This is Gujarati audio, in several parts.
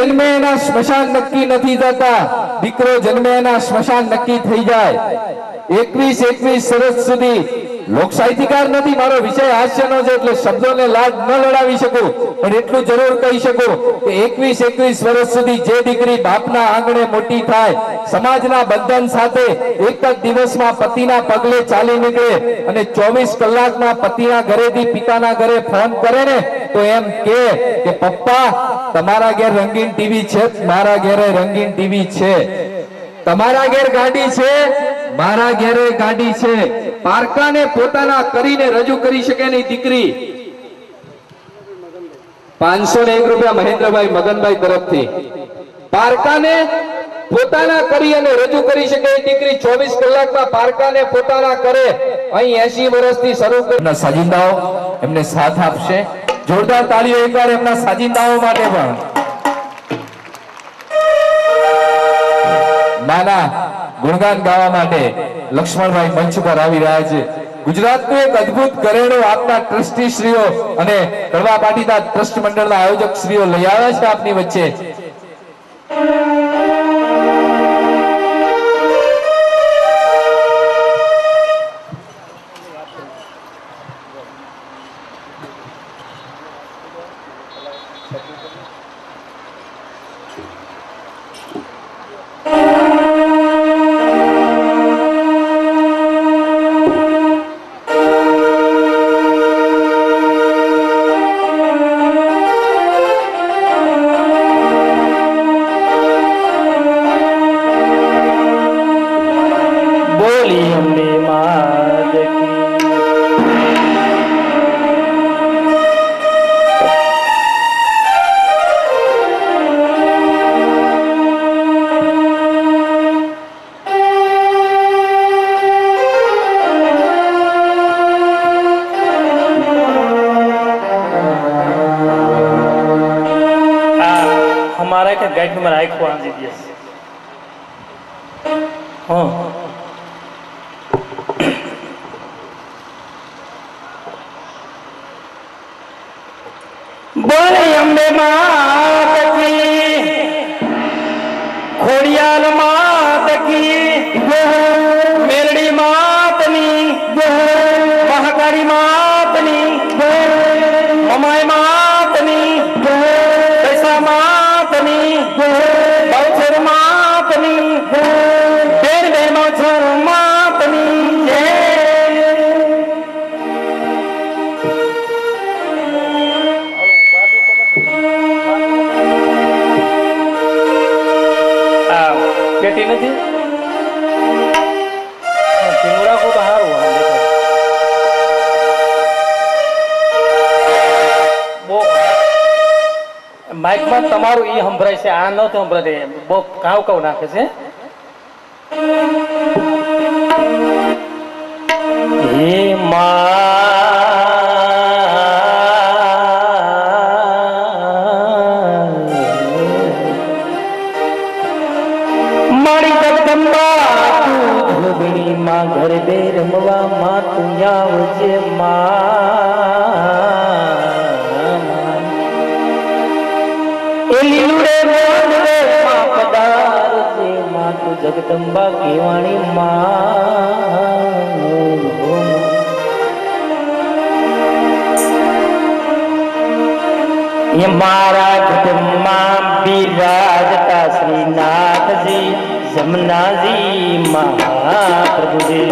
જન્મે એના સ્મશાન નક્કી નથી થતા, દીકરો જન્મે એના સ્મશાન નક્કી થઈ જાય। 21 વર્ષ સુધી લોકસાહિત્યકાર નથી, મારો વિષય હાસ્યનો છે એટલે શબ્દોને લાડ ન લડાવી શકું, પણ એટલું જરૂર કહી શકું કે 21 વર્ષ સુધી જે દીકરી બાપના આંગણે મોટી થાય, સમાજના બંધન સાથે એક જ દિવસમાં પતિના પગલે ચાલી નીકળે અને 24 કલાકમાં પતિના ઘરેથી પિતાના ઘરે ફોન કરે ને તો એમ કે પપ્પા તમારા ઘેર રંગીન ટીવી છે, મારા ઘેરે રંગીન ટીવી છે, તમારા ઘેર ગાડી છે, મારા ઘેરે ગાડી છે। પારકાને પોતાના કરીને રજૂ કરી શકે નહીં દીકરી। 501 રૂપિયા મહેન્દ્રભાઈ મગનભાઈ તરફથી। પારકાને પોતાના કરી અને રજૂ કરી શકે એ દીકરી 24 કલાકમાં પારકાને પોતાના કરે। અહીં 80 વર્ષથી શરૂ કરી સાજિંદાઓ એમને સાથ આપશે। જોરદાર તાળીઓ એકવાર એમના સાજિંદાઓ માટે પણ। નાના ગુણગાન ગાવા માટે લક્ષ્મણભાઈ મંચ પર આવી રહ્યા છે। ગુજરાતનું એક અદ્ભુત ઘરેણું આપના ટ્રસ્ટી શ્રીઓ અને કડવા પાટીદાર ટ્રસ્ટ મંડળના આયોજક શ્રીઓ લઈ આવ્યા છે આપની વચ્ચે। हमारा के गाइड नंबर आई को आंजी दिया। हाँ बोले अम्बे मात की, खोड़ियाल मात की, मेरड़ी मातनी, महाकाली मातनी, ममाई मातनी, कैसा मातनी, बौछर मातनी, बेर बे बौछर मातनी। पेटी नहीं टिंगड़ा को तो हार हुआ वो माइक में तमारू ई संभराय છે આ ન તો સંભરાય બહુ કાવ કાવ નાખે છે। હે मारी जगदंबा तू धोबणी मां घर दे रमवा मां तू आवजे ए लीलुड़े मोडवे मां पधार जे मां तू जगदंबा केवाणी मां। ये मारा जगदंबा बिराजता श्रीनाथ जी जमुना जी महाप्रभु जी।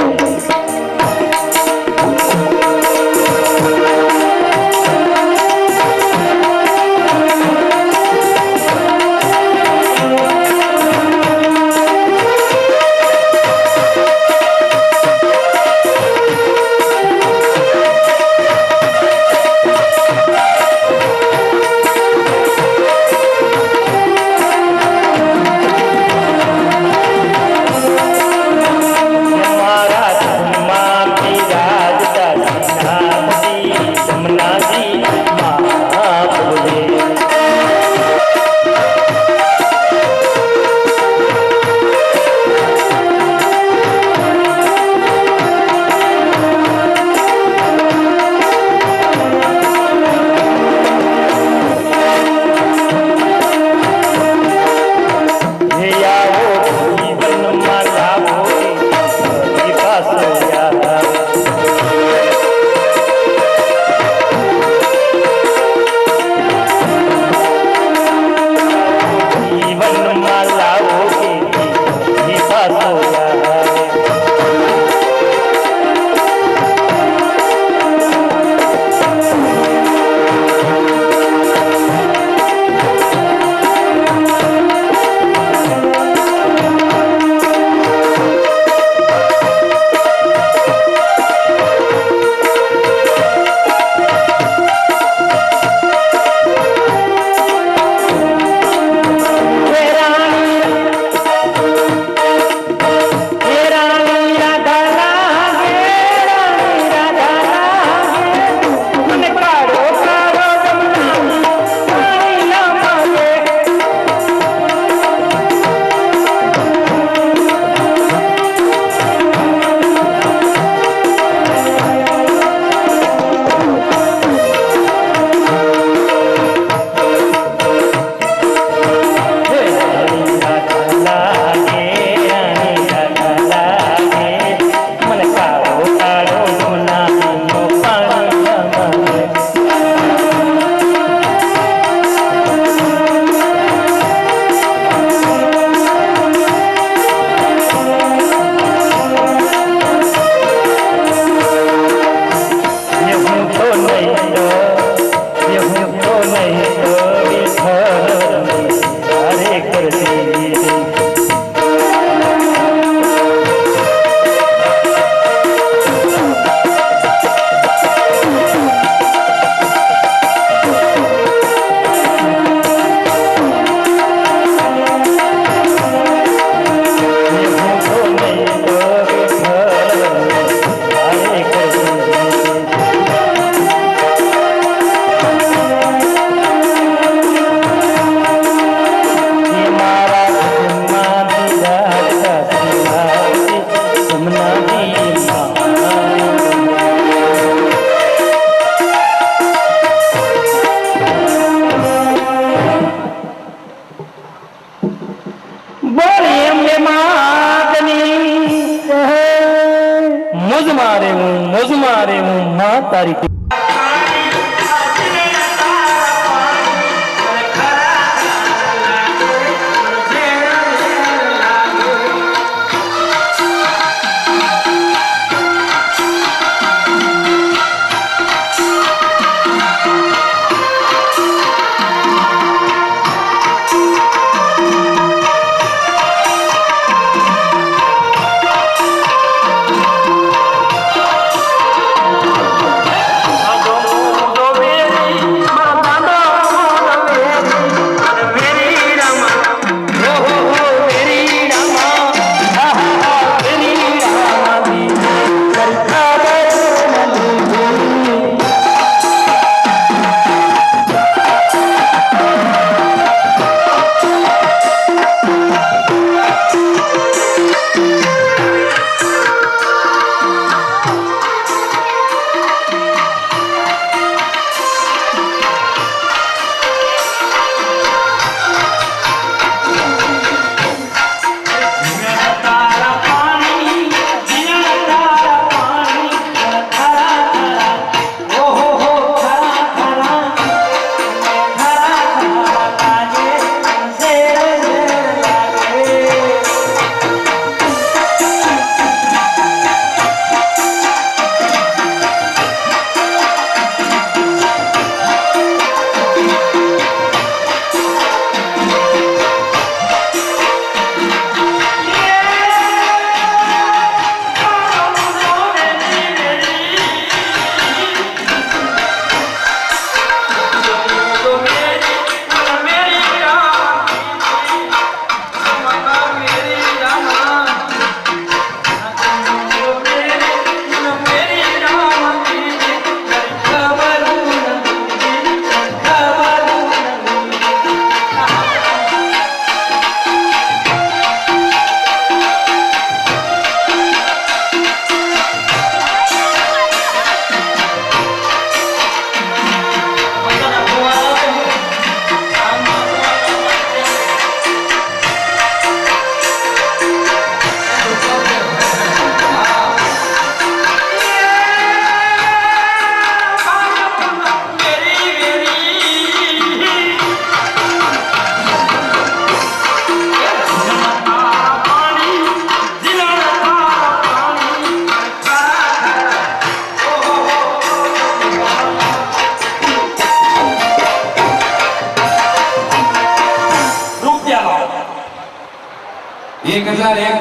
મારે હું માં તારી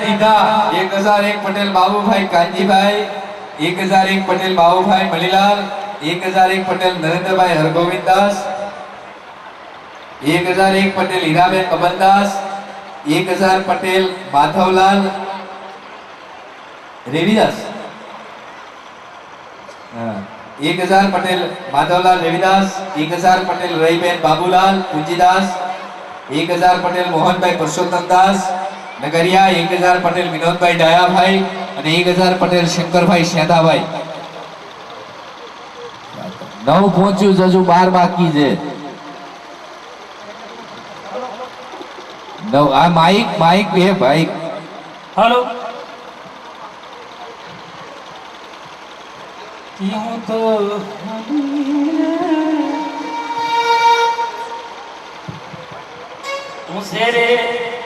દીધા 1001 પટેલ બાબુભાઈ કાંજીભાઈ, 1001 પટેલ બાબુભાઈ મલીલાલ, 1001 પટેલ નરેન્દ્રભાઈ હરગોવિંદદાસ, 1001 પટેલ હીરાબેન કમલદાસ, 1000 પટેલ માધવલાલ રેવીદાસ, 1000 પટેલ માધવલાલ રેવીદાસ, 1000 પટેલ રહીબેન બાબુલાલ કુંજીદાસ, 1000 પટેલ મોહનભાઈ પુરુષોત્તમદાસ નગરિયા, 1000 પટેલ વિનોદભાઈ ડાયાભાઈ અને 1000 પટેલ શંકરભાઈ શેદાભાઈ. 9 પહોંચ્યું છે, હજુ 12 બાકી છે. આ માઈક બે ભાઈ. હાલો હું તો તું સેરે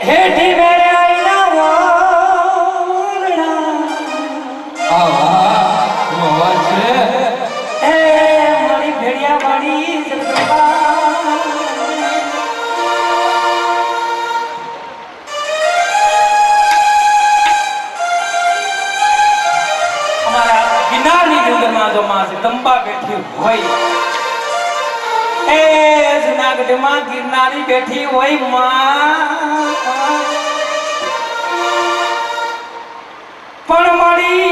હેઠી મેરે આઈલા વોરણા નો અવાજ છે. એ મારી ભેડિયા વાળી જગદંબા અમારા ગિરનારની ડુંગરમાં જો માં જગદંબા બેઠી હોય, એ જુનાગઢમાં ગિરનારી બેઠી હોય માં, પણ મારી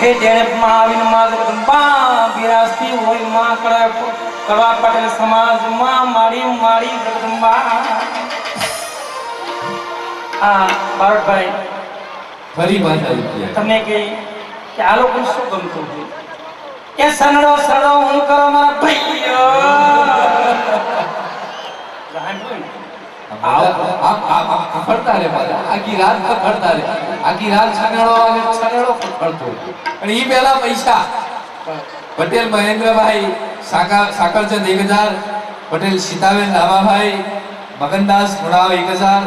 હે જેણે માં આવીને માં જગદંબા બિરાજતી હોય માં, કડવા પટેલ સમાજમાં મારી મારી જગદંબા. આ બારડભાઈ ફરી પાછા તમે કે આ લોકો શું ગમતું છે? એ સનડો સડો હું કરો મારા ભાઈઓ. ફરતા રે મારે આખી રાત ફરતા રે આખી રાત છનેડો ફરતો અને ઈ પેલા પૈસા પટેલ મહેન્દ્રભાઈ સાકરચંદ 1000, પટેલ સીતાબેન રામાભાઈ મગનદાસ મુણાવ 1000,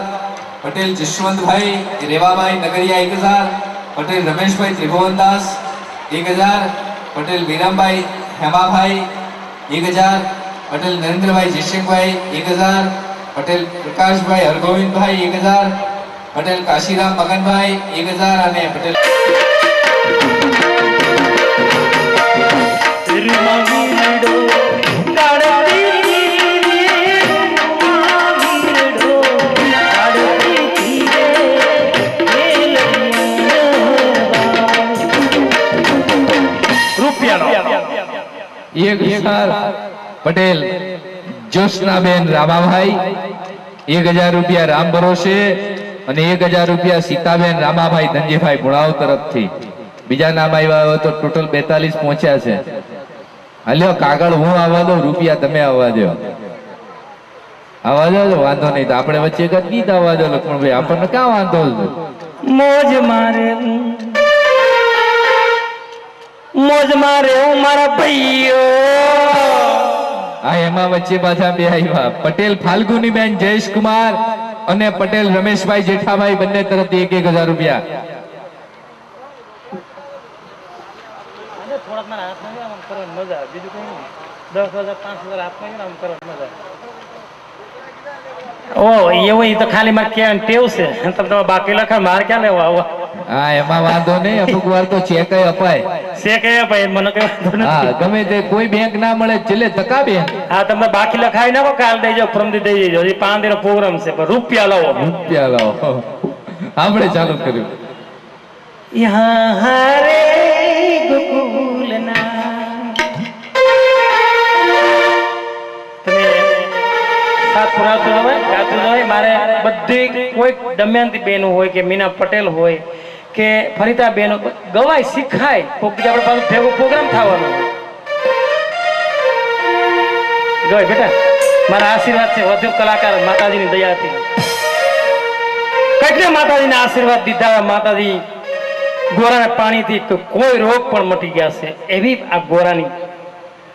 પટેલ જશવંતભાઈ રેવાભાઈ નગરિયા 1000, પટેલ રમેશભાઈ ત્રિભુવનદાસ 1000, પટેલ વિરમભાઈ હેમાભાઈ 1000, પટેલ નરેન્દ્રભાઈ જયશંકભાઈ 1000, પટેલ પ્રકાશભાઈ હરગોવિંદભાઈ 1000, પટેલ કાશીરામ મગનભાઈ 1000 અને પટેલ પટેલ જોશનાબેન રામાભાઈ 1000 રૂપિયા રામ ભરોસે અને 1000 રૂપિયા સીતાબેન રામાભાઈ ધનજીભાઈ ગુણાવ તરફથી. બીજા નામ આવ્યા હોય તો ટોટલ 42 પહોંચ્યા છે. હાલ્યો કાગળ હું આવવા દો, રૂપિયા તમે આવવા દો. આવવા દો વાંધો નહીં, તો આપણે વચ્ચે એક ગીત આવવા દો લક્ષ્મણભાઈ, આપણને ક્યાં વાંધો છે? મોજ મારે હું મારા ભાઈઓ. હા, એમાં વચ્ચે પાછા બે આવ્યા પટેલ ફાલ્ગુનીબેન જયેશકુમાર અને પટેલ રમેશભાઈ જેઠાભાઈ, બંને તરફથી 1000 રૂપિયા. એવું તો ખાલી મારે ક્યાં ટેવ છે, તમે બાકી લખા મારે ક્યાં લેવા આવો. હા, એમાં વાંધો નહીં, અમુક વાર તો ચેક અપાય. ચેક અપાય મને કઈ વાંધો નથી. હા, ગમે તે કોઈ બેંક ના મળે છેલ્લે તકા બેંક. હા, તમે બાકી લખાવી નાખો, કાલ દઈ જાઓ, પ્રમદી દઈ જજો. 5 દિનો પ્રોગ્રામ છે, પણ રૂપિયા લાવો. રૂપિયા લાવો. આપણે ચાલુ કર્યું. યહાં હરે ગોકુલના. તમે સાથ પુરાવતું હોય, ગાતું હોય. મારે બધી કોઈ દમયંતી બેન હોય કે મીના પટેલ હોય કે ફરીતા બેનો ગવાય શીખાય, કોઈક બીજા આપણે પાછું ભેગો પ્રોગ્રામ થવાનો હોય. ગવાય બેટા, મારા આશીર્વાદ છે, વધુ કલાકાર માતાજીની દયાથી. કેટલે માતાજીના આશીર્વાદ દીધા, માતાજી ગોરાના પાણીથી કોઈ રોગ પણ મટી ગયા છે. એવી આ ગોરાની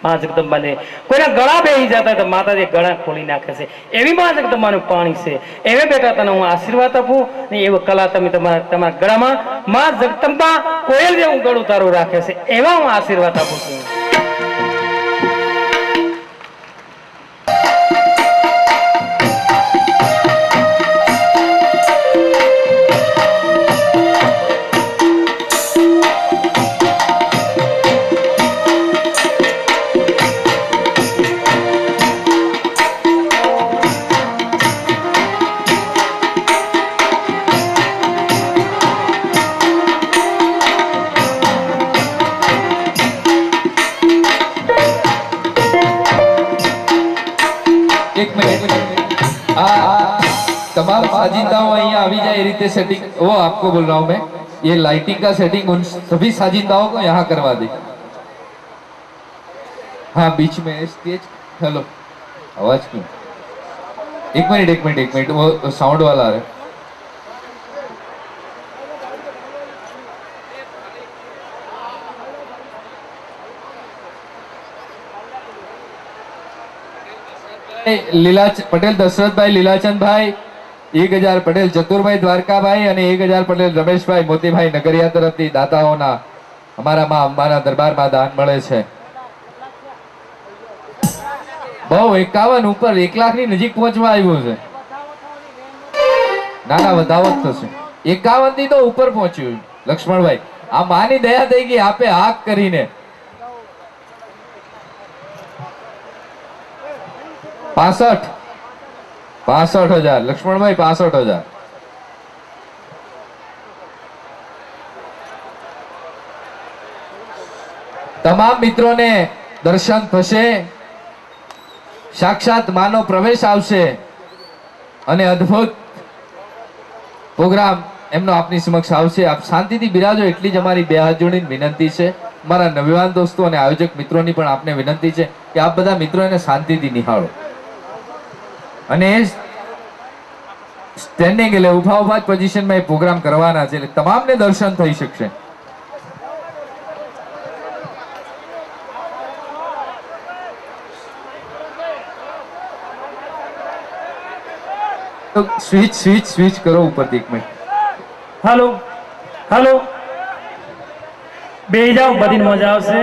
મા જગદંબાને કોઈના ગળા બેસી જતા તો માતાજી ગળા ખોલી નાખે છે. એવી મા જગદંબાનું પાણી છે. એવે બેટા તને હું આશીર્વાદ આપું ને એવો કલા તમે તમારા ગળામાં મા જગદંબા કોયલ જેવું ગળું તારું રાખે છે, એવા હું આશીર્વાદ આપું છું. तमाम साजिंदाओं यहाँ अभी जाए रीते सेटिंग, वो आपको बोल रहा हूँ मैं, ये लाइटिंग का सेटिंग उन सभी साजिंदाओं को यहाँ करवा दे. हाँ, बीच में स्टेज. हेलो, आवाज क्यों? एक मिनट, वो साउंड वाला आ रहा है. લીલા પટેલ દશરથભાઈ લીલાચંદભાઈ 1000, પટેલ ચતુરભાઈ દ્વારકાભાઈ અને 1000 પટેલ રમેશભાઈ મોતીભાઈ નગરિયા તરફથી દાતાઓના અમારા માં અંબાના દરબારમાં દાન મળે છે. બહુ 51 ઉપર 1 લાખની નજીક પહોંચવા આવ્યું છે. નાના વધાવો જ થશે. 51 થી તો ઉપર પહોંચ્યું લક્ષ્મણભાઈ. આ માની દયા થઈ ગઈ આપે હાક કરીને. 65,000 લક્ષ્મણભાઈ, 65,000. તમામ મિત્રોને દર્શન થશે, સાક્ષાત માનો પ્રવેશ આવશે અને અદ્ભુત પ્રોગ્રામ એમનો આપની સમક્ષ આવશે. આપ શાંતિથી બિરાજો એટલી જ અમારી બે હાથ જોડીને વિનંતી છે. મારા નવયુવાન દોસ્તો અને આયોજક મિત્રોની પણ આપને વિનંતી છે કે આપ બધા મિત્રો એને શાંતિથી નિહાળો અને સ્ટેન્ડિંગ એટલે ઉભા ઉભા જ પોઝિશનમાં એ પ્રોગ્રામ કરવાના છે, એટલે તમામને દર્શન થઈ શકશે. તો સ્વિચ કરો ઉપરથી એક મિનિટ. હાલો હાલો, બે જાઓ, બધી મજા આવશે.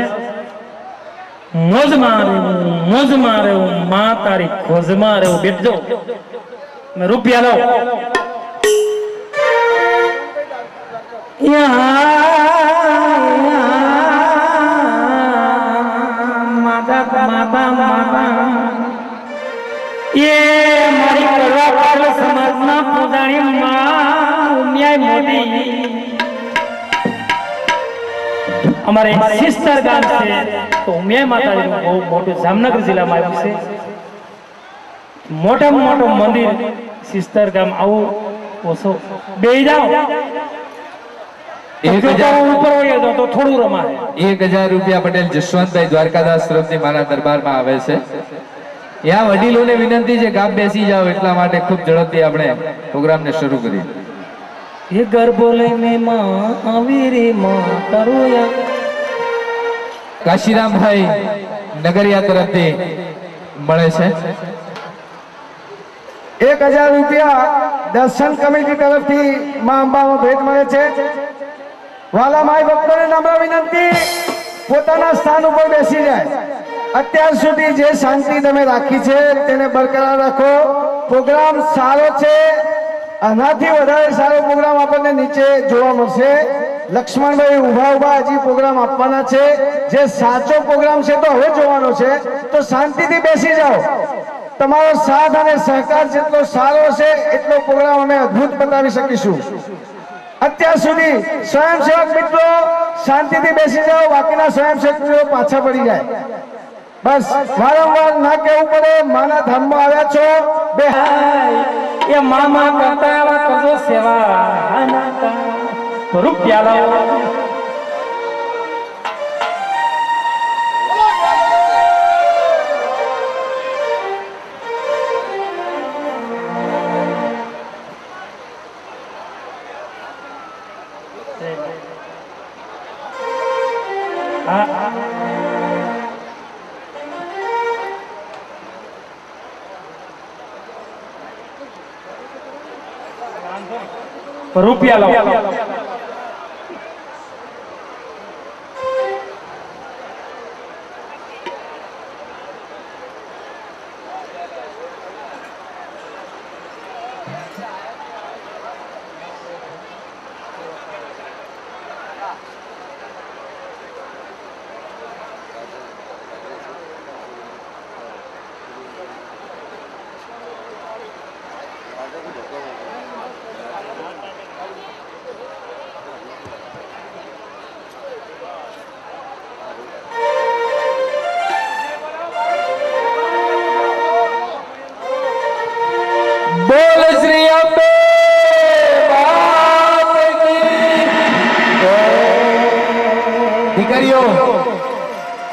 મોજ મારે માં તારી ખોજમાં રહેવું. બેઠજો, રૂપિયા લો. માતા એ મારી કરવા પાડો સમાજના પૂજાણી માં ઉમિયાય મોટી. અમારે સિસ્ટર ગામ છે તો ઉમિયાય માતાજીનું બહુ મોટું જામનગર જિલ્લામાં આવ્યું છે. મોટામાં મોટું મંદિર સિસ્ટર ગામ. આવું ઓછો બે જાઓ. 1000 ઉપર વળ્યો તો થોડું રમાય. 1000 રૂપિયા પટેલ જશવંતભાઈ દ્વારકાદાસ તરફથી મારા દરબારમાં આવે છે. યા વડીલોને વિનંતી છે કે આપ બેસી જાઓ, એટલા માટે ખૂબ ઝડપથી આપણે પ્રોગ્રામને શરૂ કરીએ. એ ગરબો લઈને માં આવી રે માં કરોયા. કાશીરામભાઈ નગરિયા તરફથી મળે છે 1000 રૂપિયા દર્શન કમિટી તરફથી માં અંબામાં ભેટ મળે છે. વાલા માય ભક્તોને નમ્ર વિનંતી, પોતાના સ્થાન ઉપર બેસી જાય. અત્યાર સુધી જે શાંતિ તમે રાખી છે તેને બરકરાર રાખો. પ્રોગ્રામ સારો છે, આનાથી વધારે સારો પ્રોગ્રામ આપણને નીચે જોવા મળશે. લક્ષ્મણભાઈ ઉભા હજી પ્રોગ્રામ આપવાના છે. જે સાચો પ્રોગ્રામ છે તો હવે જોવાનો છે, તો શાંતિથી બેસી જાઓ. તમારો સાથ અને સહકાર જેટલો સારો હશે એટલો પ્રોગ્રામ અમે અદ્ભુત બતાવી શકીશું. અત્યાર સુધી સ્વયંસેવક મિત્રો શાંતિથી બેસી જાઓ, બાકીના સ્વયંસેવક મિત્રો પાછા પડી જાય. બસ વારંવાર ના કહેવું પડે, માના ધામમાં આવ્યા છો. બે એ મામા કરતા આવા કરજો સેવા. રૂપિયા લાવો. રૂપિયા લાવો. બોલ શ્રી અંબે માત કી જય. દીકરીઓ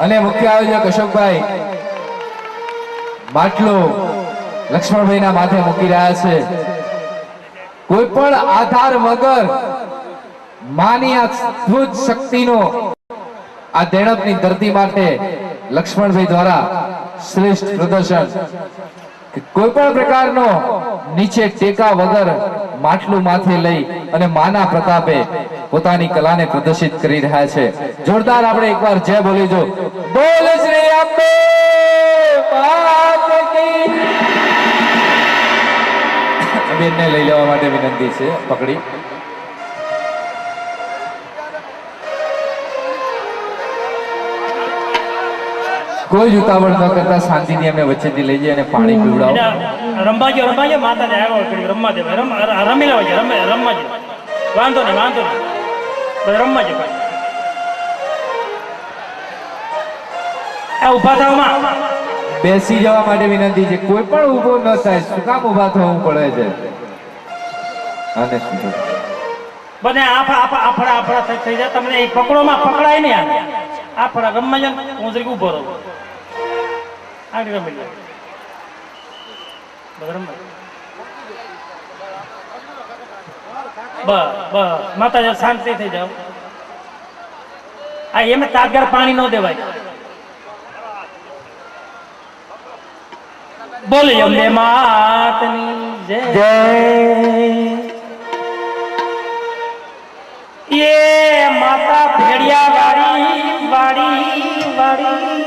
અને મુખ્ય આયોજક અશોકભાઈ માટલો લક્ષ્મણભાઈના માથે મૂકી રહ્યા છે. કોઈ પણ આધાર વગર માની આ અદ્ભુત શક્તિનો આ દેણપની ધરતી માટે લક્ષ્મણભાઈ દ્વારા શ્રેષ્ઠ પ્રદર્શન. કોઈ પણ પ્રકારનો નીચે ટેકા વગર માટલું માથે લઈ અને માના પ્રતાપે પોતાની કલાને પ્રદર્શિત કરી રહ્યા છે. જોરદાર આપણે એકવાર જય બોલી જો. બોલ શ્રી અંબે માત કી. બેનને લઈ લેવા માટે વિનંતી છે, પકડી. કોઈ ઉતાવળ ન કરતા શાંતિથી અમને વચ્ચેથી લઈ જઈએ અને પાણી પીવડાવો. રમવાજો માતા રમવા દે. રમી લેવાજો, રમવાજો. વાંધો નહીં. રમવાજો. ઉભા થાવ માં. બેસી જવા માટે વિનંતી છે. કોઈ પણ ઊભો ન થાય. શું કામ ઊભા થવું પડે છે? અને શું બને આફડા થઈ જાય. તમને એ પકડોમાં પકડાય ને આફડા રમવા જાય. હું જરીક ઉભો રહું. આગળ રમી લે. બસ બસ માતાજી શાંતિ થઈ જાવ. આ એમ તાગર પાણી ન દેવાય. બોલી અંબે માતની જય. એ માતા ભેડિયા વાળી વાળી વાળી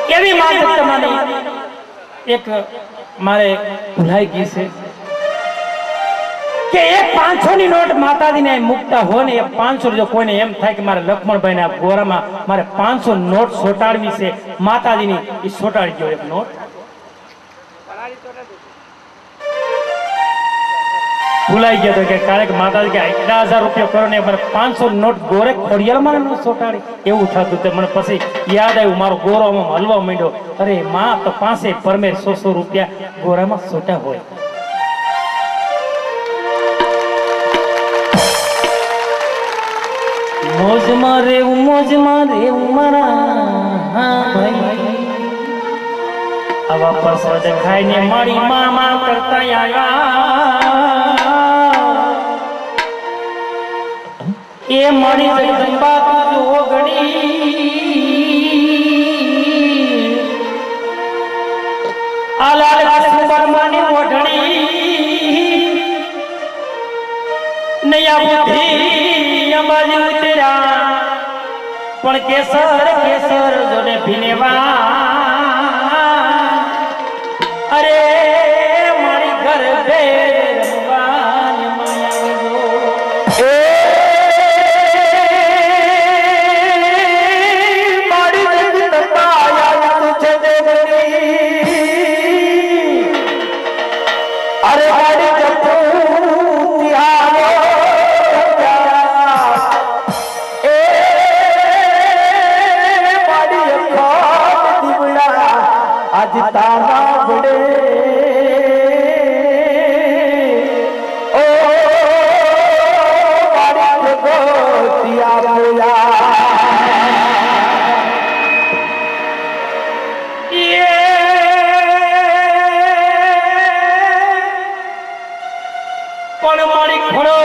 કેવી માં તમારી એક મારે ભૂલાઈ ગઈ છે કે એક 500 ની નોટ માતાજીને મુકતા હોય ને એ 500 જો કોઈને એમ થાય કે મારે લક્ષ્મણભાઈ ના ગોરામાં મારે 500 નોટ સોટાડવી છે માતાજીની, એ સોટાડી ગયો એક નોટ. ભૂલાઈ ગયો તો કે કાલે માતાજી કે 1000 રૂપિયા કરો ને મને 500 નોટ ગોરે ખોડિયાલમાં ન સોટાડી એવું થતું. તે મને પછી યાદ આવ્યું મારો ગોરો આમાં હલવા માંડ્યો. અરે માં તો પાસે પરમેર 100 રૂપિયા ગોરામાં સોટા હોય. મોજમાં રેવું મારા ભાઈ આવા પ્રસાદ ખાઈને મારી મામા કરતા આવ્યા. એ મારી જગદંબા તું જોગણી આ લાલ સુબરમાની ઓઢણી નયા બુદ્ધિ અંબાજી ઉતર્યા પણ કેસર કેસર જોને ભીનેવા. અરે મારી ઘર બે રમવાની માયા મારી જગદંબા આયા તુજે દેવની. અરે મારી જપુ તિહારો આજ તારા વડે ઓ મારી ભગવતિયા બોલા. પણ મારી ખોડો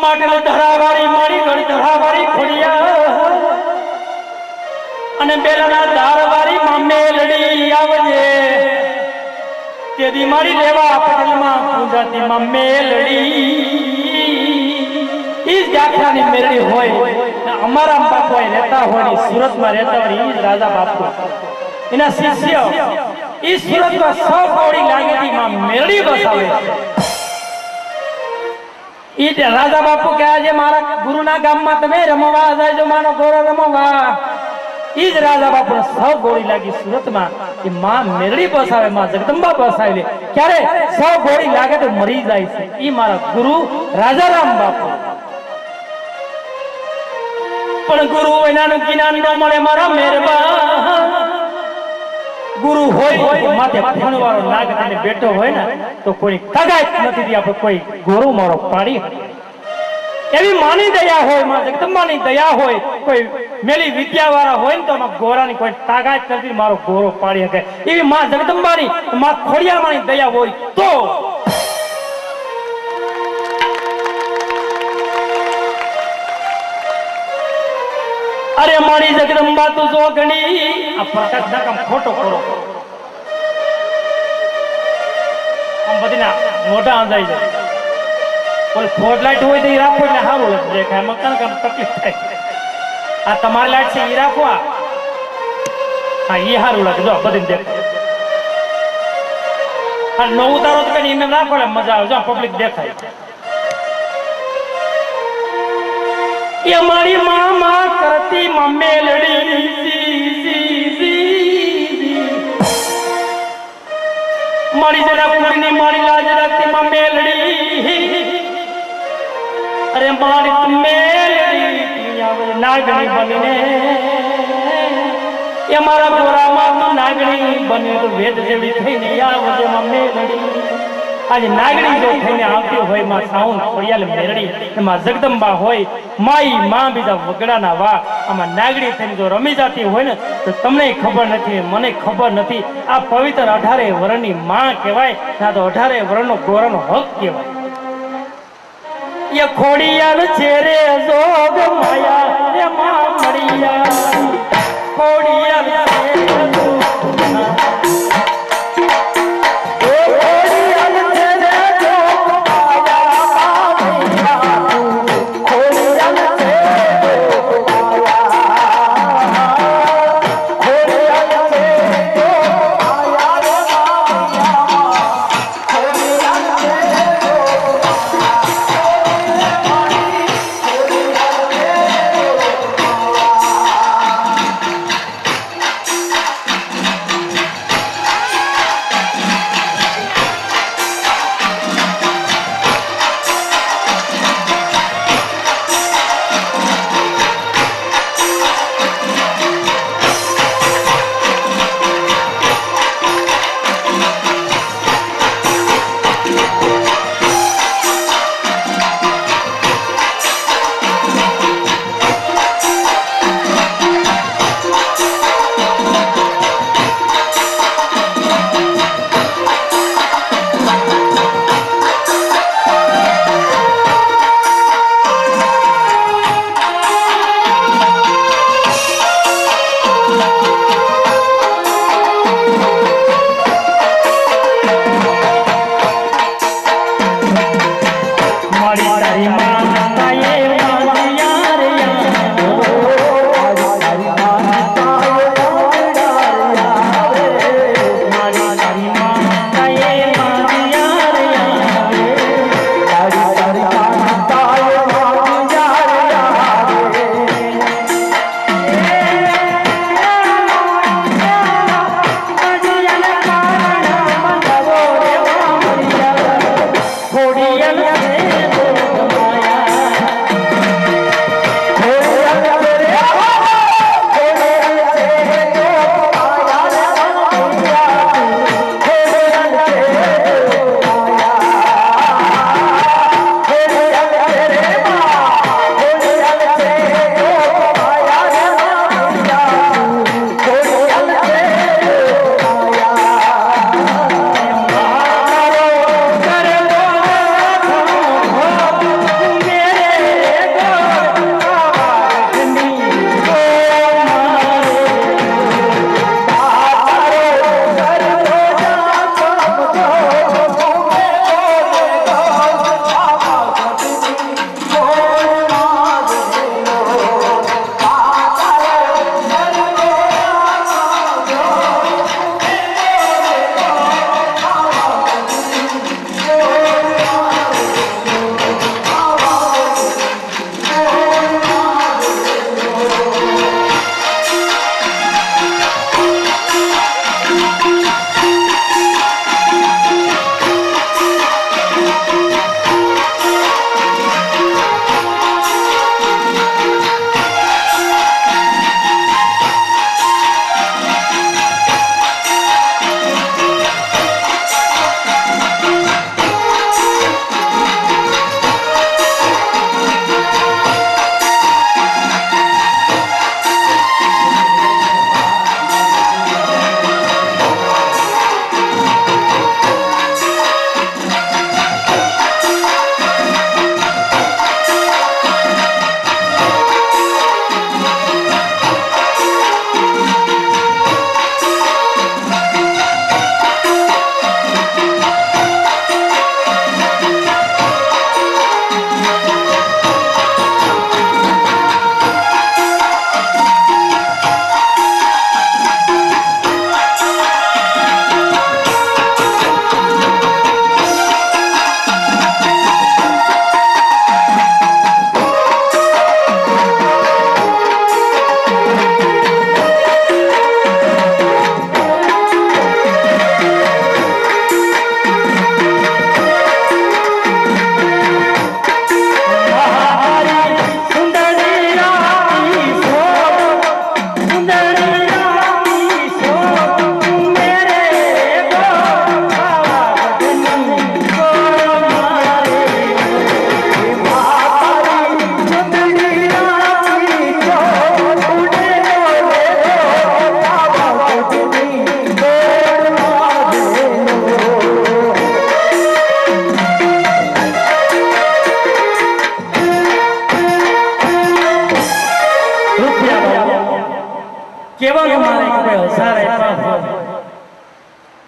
માટલો ધરાવાળી મારી ઘડી ધરાવાળી ખોડિયા અને બેલના ધારવાળી માં મેલડી આવજે તેદી મારી લેવા પટેલમાં પૂજાતી માં મેલડી. ઈ જ ગાંઠાની મેલડી હોય. અમારા બાપુ રહેતા હોય સુરતમાં રહેતા હોય ઈ જ રાજા બાપુ એના શિષ્ય ઈ સુરતમાં 100 કોડી લાગેલી માં મેલડી બસાવે. ઈ રાજા બાપુ કહે છે મારા ગુરુના ગામમાં તમે રમવા જાયજો માનો ગોરો રમવા. ઈ જ રાજા બાપુ 100 ગોળી લાગી સુરતમાં એ માં મેરડી બસાવે માં જગદંબા બસાવે. ક્યારે 100 ગોળી લાગે તો મરી જાય છે. ઈ મારા ગુરુ રાજારામ બાપુ. પણ ગુરુ એનાનું કિનાન ન મળે મારા મહેરબાન. ગુરુ હોય માથે ફણવાળો નાગ અને બેઠો હોય ને તો કોઈ કગાય નથી આપણે કોઈ ગોરો મારો પાડી. એવી માની દયા હોય માં જગદંબાની દયા હોય કોઈ મેલી વિદ્યા વાળા હોય ને તો ગોરાની કોઈ તાકાત નથી મારો ગોરો પાડી શકે. એવી માં જગદંબાની માં ખોડિયારની દયા હોય તો અરે મારી જગદંબા તું જોગણી આ પ્રકાશ કામ ખોટો કરો આમ બધીના મોઢા આંધાઈ જાય. કોઈ ફોર લાઈટ હોય તો એ રાખો એટલે સારું દેખાય. મકાન કામ તકલીફ થાય. આ તમારી લાઈટ છે એ રાખો. હા એ સારું લાગે જો બધી દેખાય. આ નવું ઉતારો તો કઈ એમ રાખો એટલે મજા આવે જો પબ્લિક દેખાય. એ મારી મામા કરતી મેલડી મારી જરા પૂરની મારી લાજ રાખતી માં મેલડી. અરે મારી મેલડી નાગણી બનીને એ મારા ગોરામાં નાગણી બને તો વેદ જેવી થઈને આવજે માં મેલડી. આજે નાગણી જો થઈને આવતી હોય માં સાઉન્ડ ખોડિયાલ મેરડી એમાં જગદંબા હોય માઈ માં બીજા વગડાના વા આમાં નાગણી થઈને જો રમી જતી હોય ને તો તમને ખબર નથી મને ખબર નથી આ પવિત્ર 18 વર્ષની માં કહેવાય ના તો 18 વર્ષનો ગોરાનો હક કહેવાય એ ખોડિયાલ છે રે જોગ માયા રે માં મળિયા ખોડિયાલ છે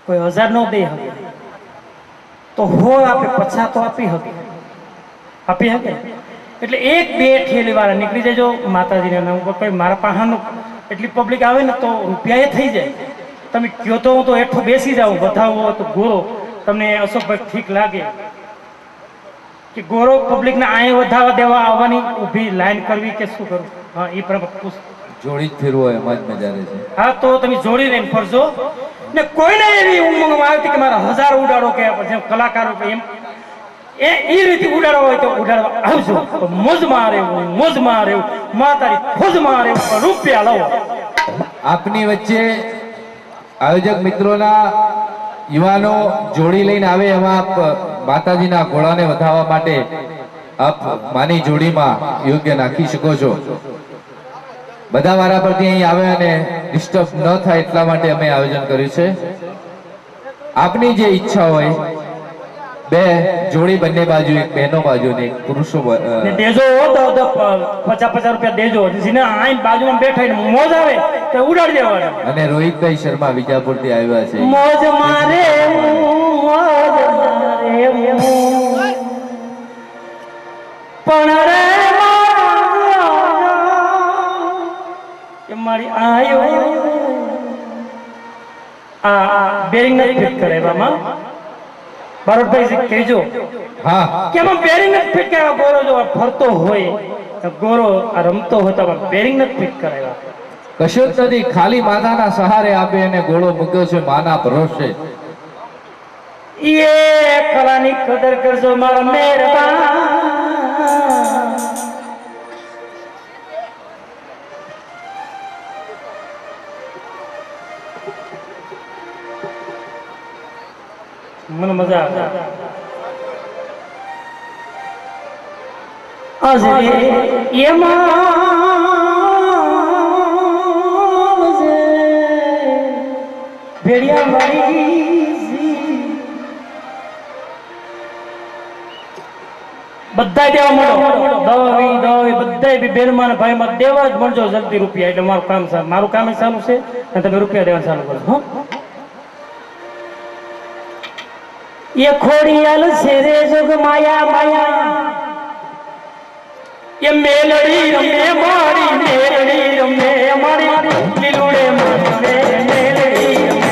કોઈ 1000 નો દે શકે તો હો આપે 50 તો આપી શકે એટલે એક બે ઠેલી વાળા નીકળી જજો માતાજીના નામ ઉપર કોઈ મારા પાહાનું એટલી પબ્લિક આવે ને તો રૂપિયા એ થઈ જાય તમે કયો તો હું તો હેઠો બેસી જાઉં બધાવો તો ગોરો તમને અશોકભાઈ ઠીક લાગે કે ગોરો પબ્લિકને અહીં વધાવા દેવા આવવાની ઊભી લાઈન કરવી કે શું કરવું હા એ પ્રમાણે પૂછ જોડી જ ફેરવો હોય એમાં જ મજા રહે છે. હા તો તમે જોડી લઈને ફરજો ને કોઈને એવી ઊંઘમાં આવતી કે મારા 1000 ઉડાડો કે જેમ કલાકારો કે એમ એ રીતે ઉડાડવા હોય તો ઉડાડવા આવજો મોજમાં રહેવું માતારી ખોજમાં રહેવું રૂપિયા લાવો. આપની વચ્ચે આયોજક મિત્રોના યુવાનો જોડી લઈને આવે એમાં આપ માતાજીના ઘોડાને વધાવવા માટે આપ માની જોડીમાં યોગ્ય નાખી શકો છો. બધા વારા પરથી અહીં આવે અને ડિસ્ટર્બ ન થાય એટલા માટે અમે આયોજન કર્યું છે. આપની જે ઈચ્છા હોય બે જોડી બંને બાજુ એક બહેનો બાજુ ને એક પુરુષો ને દેજો 50 રૂપિયા દેજો જેને આઈન બાજુમાં બેઠા ને મોજ આવે તો ઉડાડી દેવાના. અને રોહિતભાઈ શર્મા વિજાપુરથી આવ્યા છે. મોજ મારે પણ રે એ મારી આયો આ બેરિંગ નથી ફિટ કરાવવામાં ભરતભાઈ કહેજો હા કે આમાં બેરિંગ નથી ફિટ કરાવ્યા. ગોરો જો ફરતો હોય ગોરો આ રમતો હોય તો બેરિંગ નથી ફિટ કરાવ્યા. કશું જ નથી, ખાલી માતાના સહારે આપે અને ઘોડો મૂક્યો છે માના ભરોસે. એ કલાની કદર કરજો મારા મહેરબાન. મને મજા આવે આજે એમાં ભેડિયા મારી બધા દેવા મળો દવી બધા બી બેનમાન ભાઈમાં દેવા જ મળજો જલ્દી રૂપિયા. એટલે મારું કામ ચાલુ છે અને તમે રૂપિયા દેવા ચાલુ કરો. હો એ ખોડિયાલ છે રે જોગ માયા માયા એ મેલડી રમે મારી મેલડી રમે મારી લીલુડે મારી મેલડી રમે.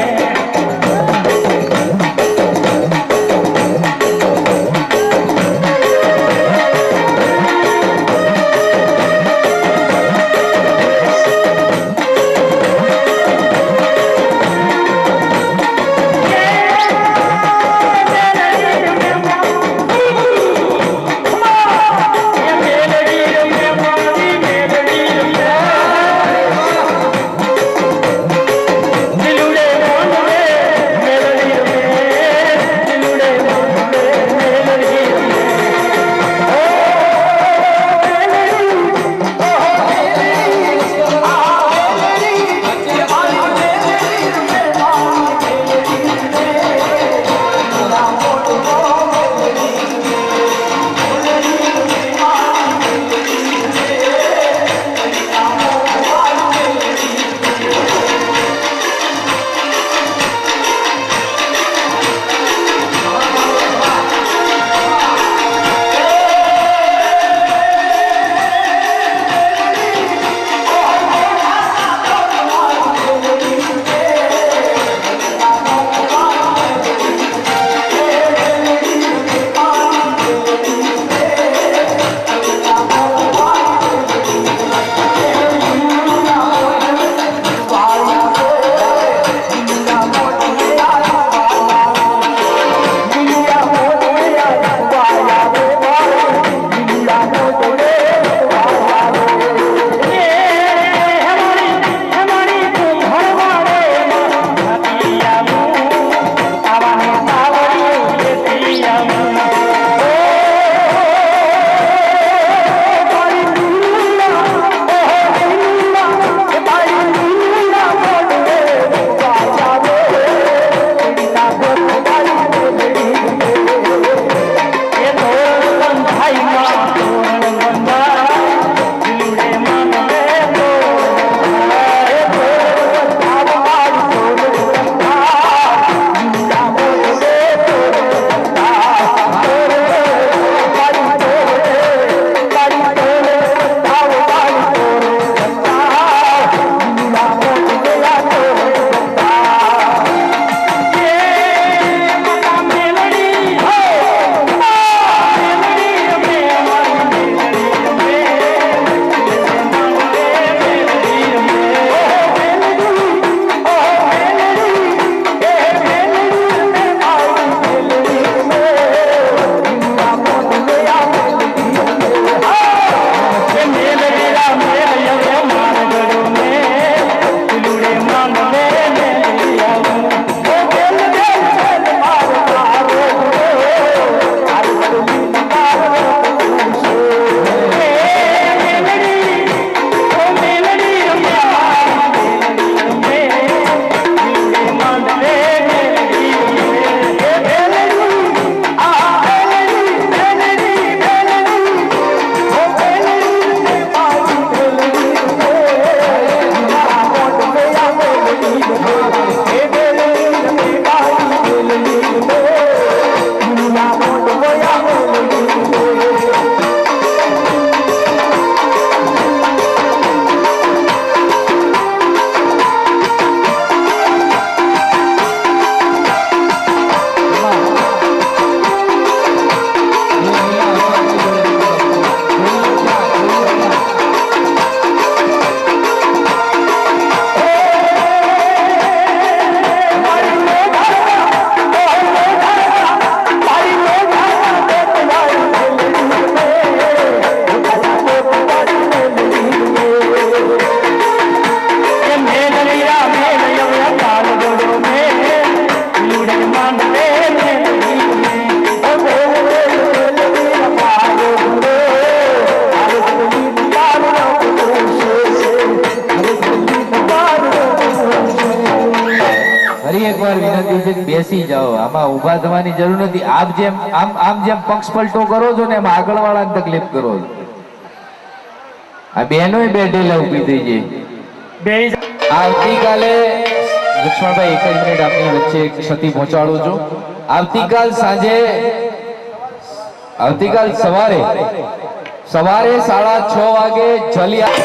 લીલુડે માંડવે ફરી એકવાર વિનંતી છે કે બેસી જાઓ, આમાં ઊભા થવાની જરૂર નથી. આમ જેમ પક્ષ પલટો કરો છો ને એમ આગળ વાળાને તકલીફ કરો છો. આ બહેનોય બેઠેલા ઊભી થઈ જાય. આવતીકાલે લક્ષ્મણભાઈ એક જ મિનિટ આપની વચ્ચે એક ક્ષતિ પહોંચાડું છું. આવતીકાલ સવારે 6:30 વાગે જલિયા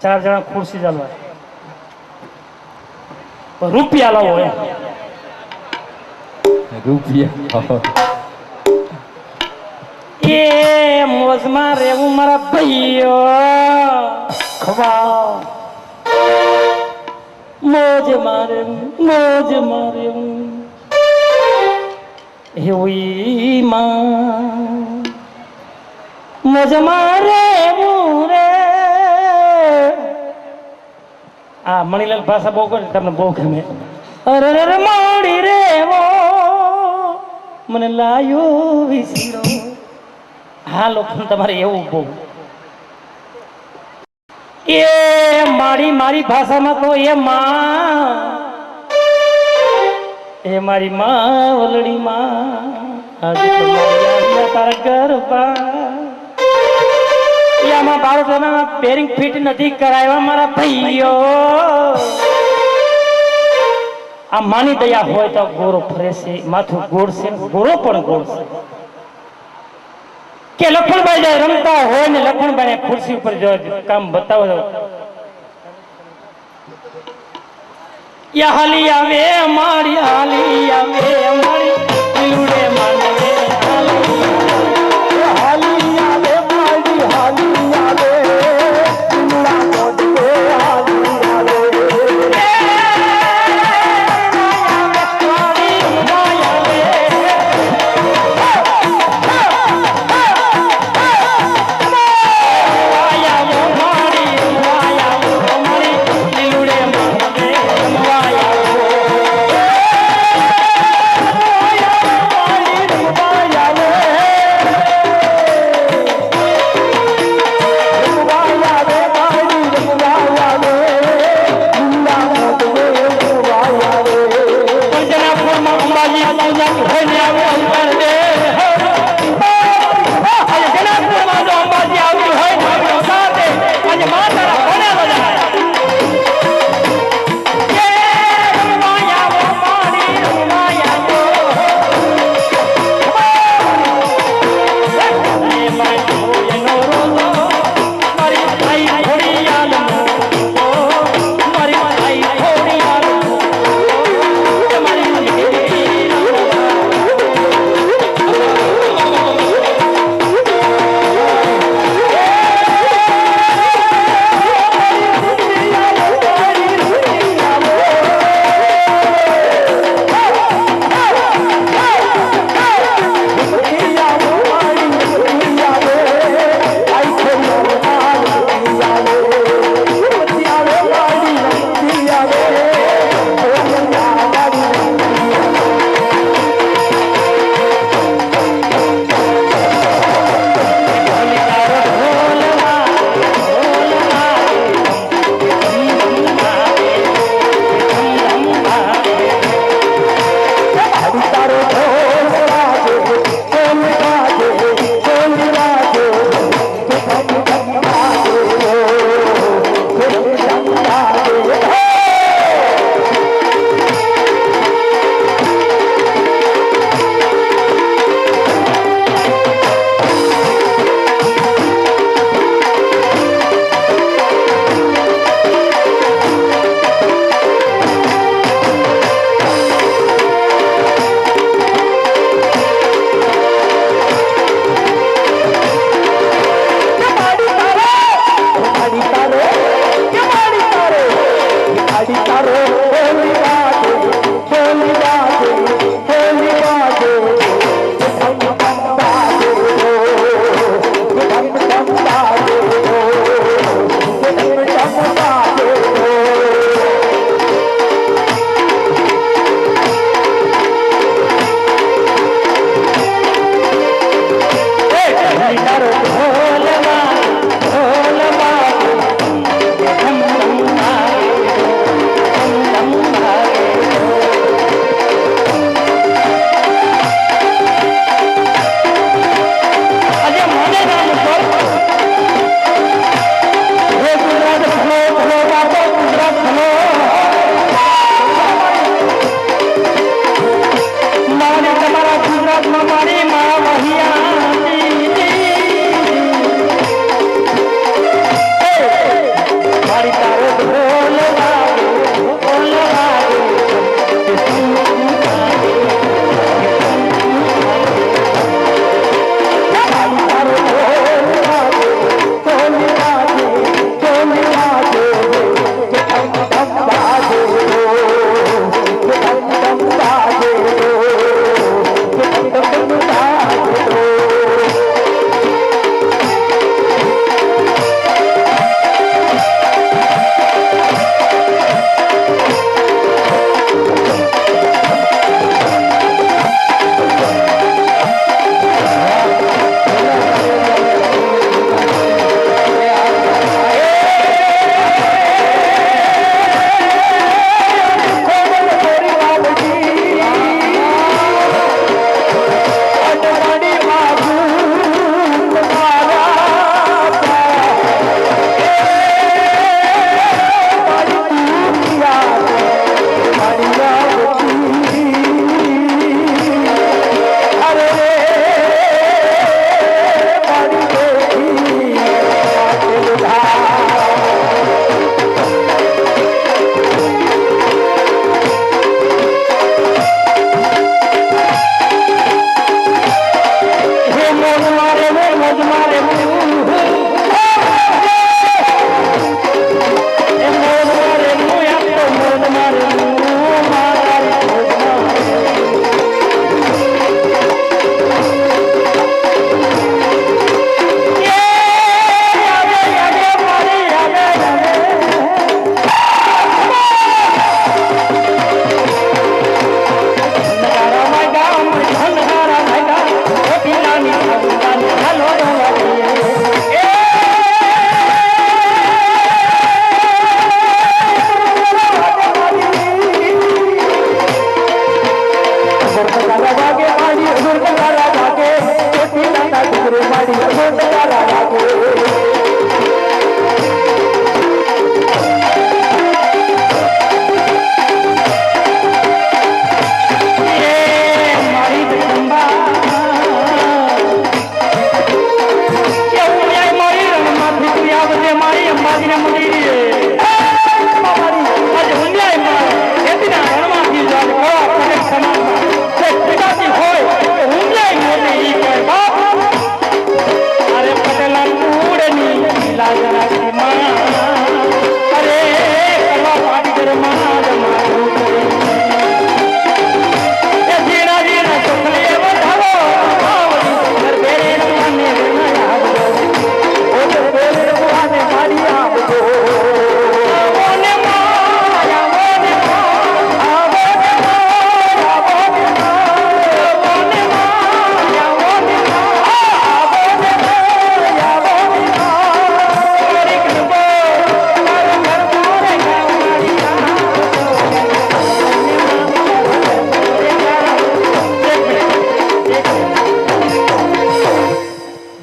ચાર જણા ખુરશી ચાલવા રૂપિયા લાવો રૂપિયા એ મોજમાં રહેવું મારા ભાઈઓ ખવા મોજ મારે એવું મોજ મારે રે. આ મણીલાલ ભાષા બહુ કરે તમને બહુ ગમે. અરે રે મોડી રે મને લાયો વિસરો. હા લોકો તમારે એવું બહુ એ મારી ભાષામાં તો એ મારી માં વલડી માં આજે તો મારી તારા ગરબા આમાં બાળકોના પેરિંગ ફિટ નથી કરાવ્યા મારા ભાઈઓ. આ માની દયા હોય તો ગોરો ફરે છે, માથું ગોળ છે, ગોરો પણ ગોળ છે. કે લખણભાઈ જાય રમતા હોય ને લખણભાઈ ખુરશી ઉપર જો કામ બતાવો હાલી આવે મારી હાલી આવે મારી લીલુડે માંડવે હાલી આવે મારી હાલી આવે લીલુડા મોઢે હાલી આવે લીલુડે માડી તારો હોલી બાજે હોલી બાજે હોલી બાજે ધમ ધમ બાજે ધમ ધમ બાજે ધમ ધમ બાજે તારો ઢોલ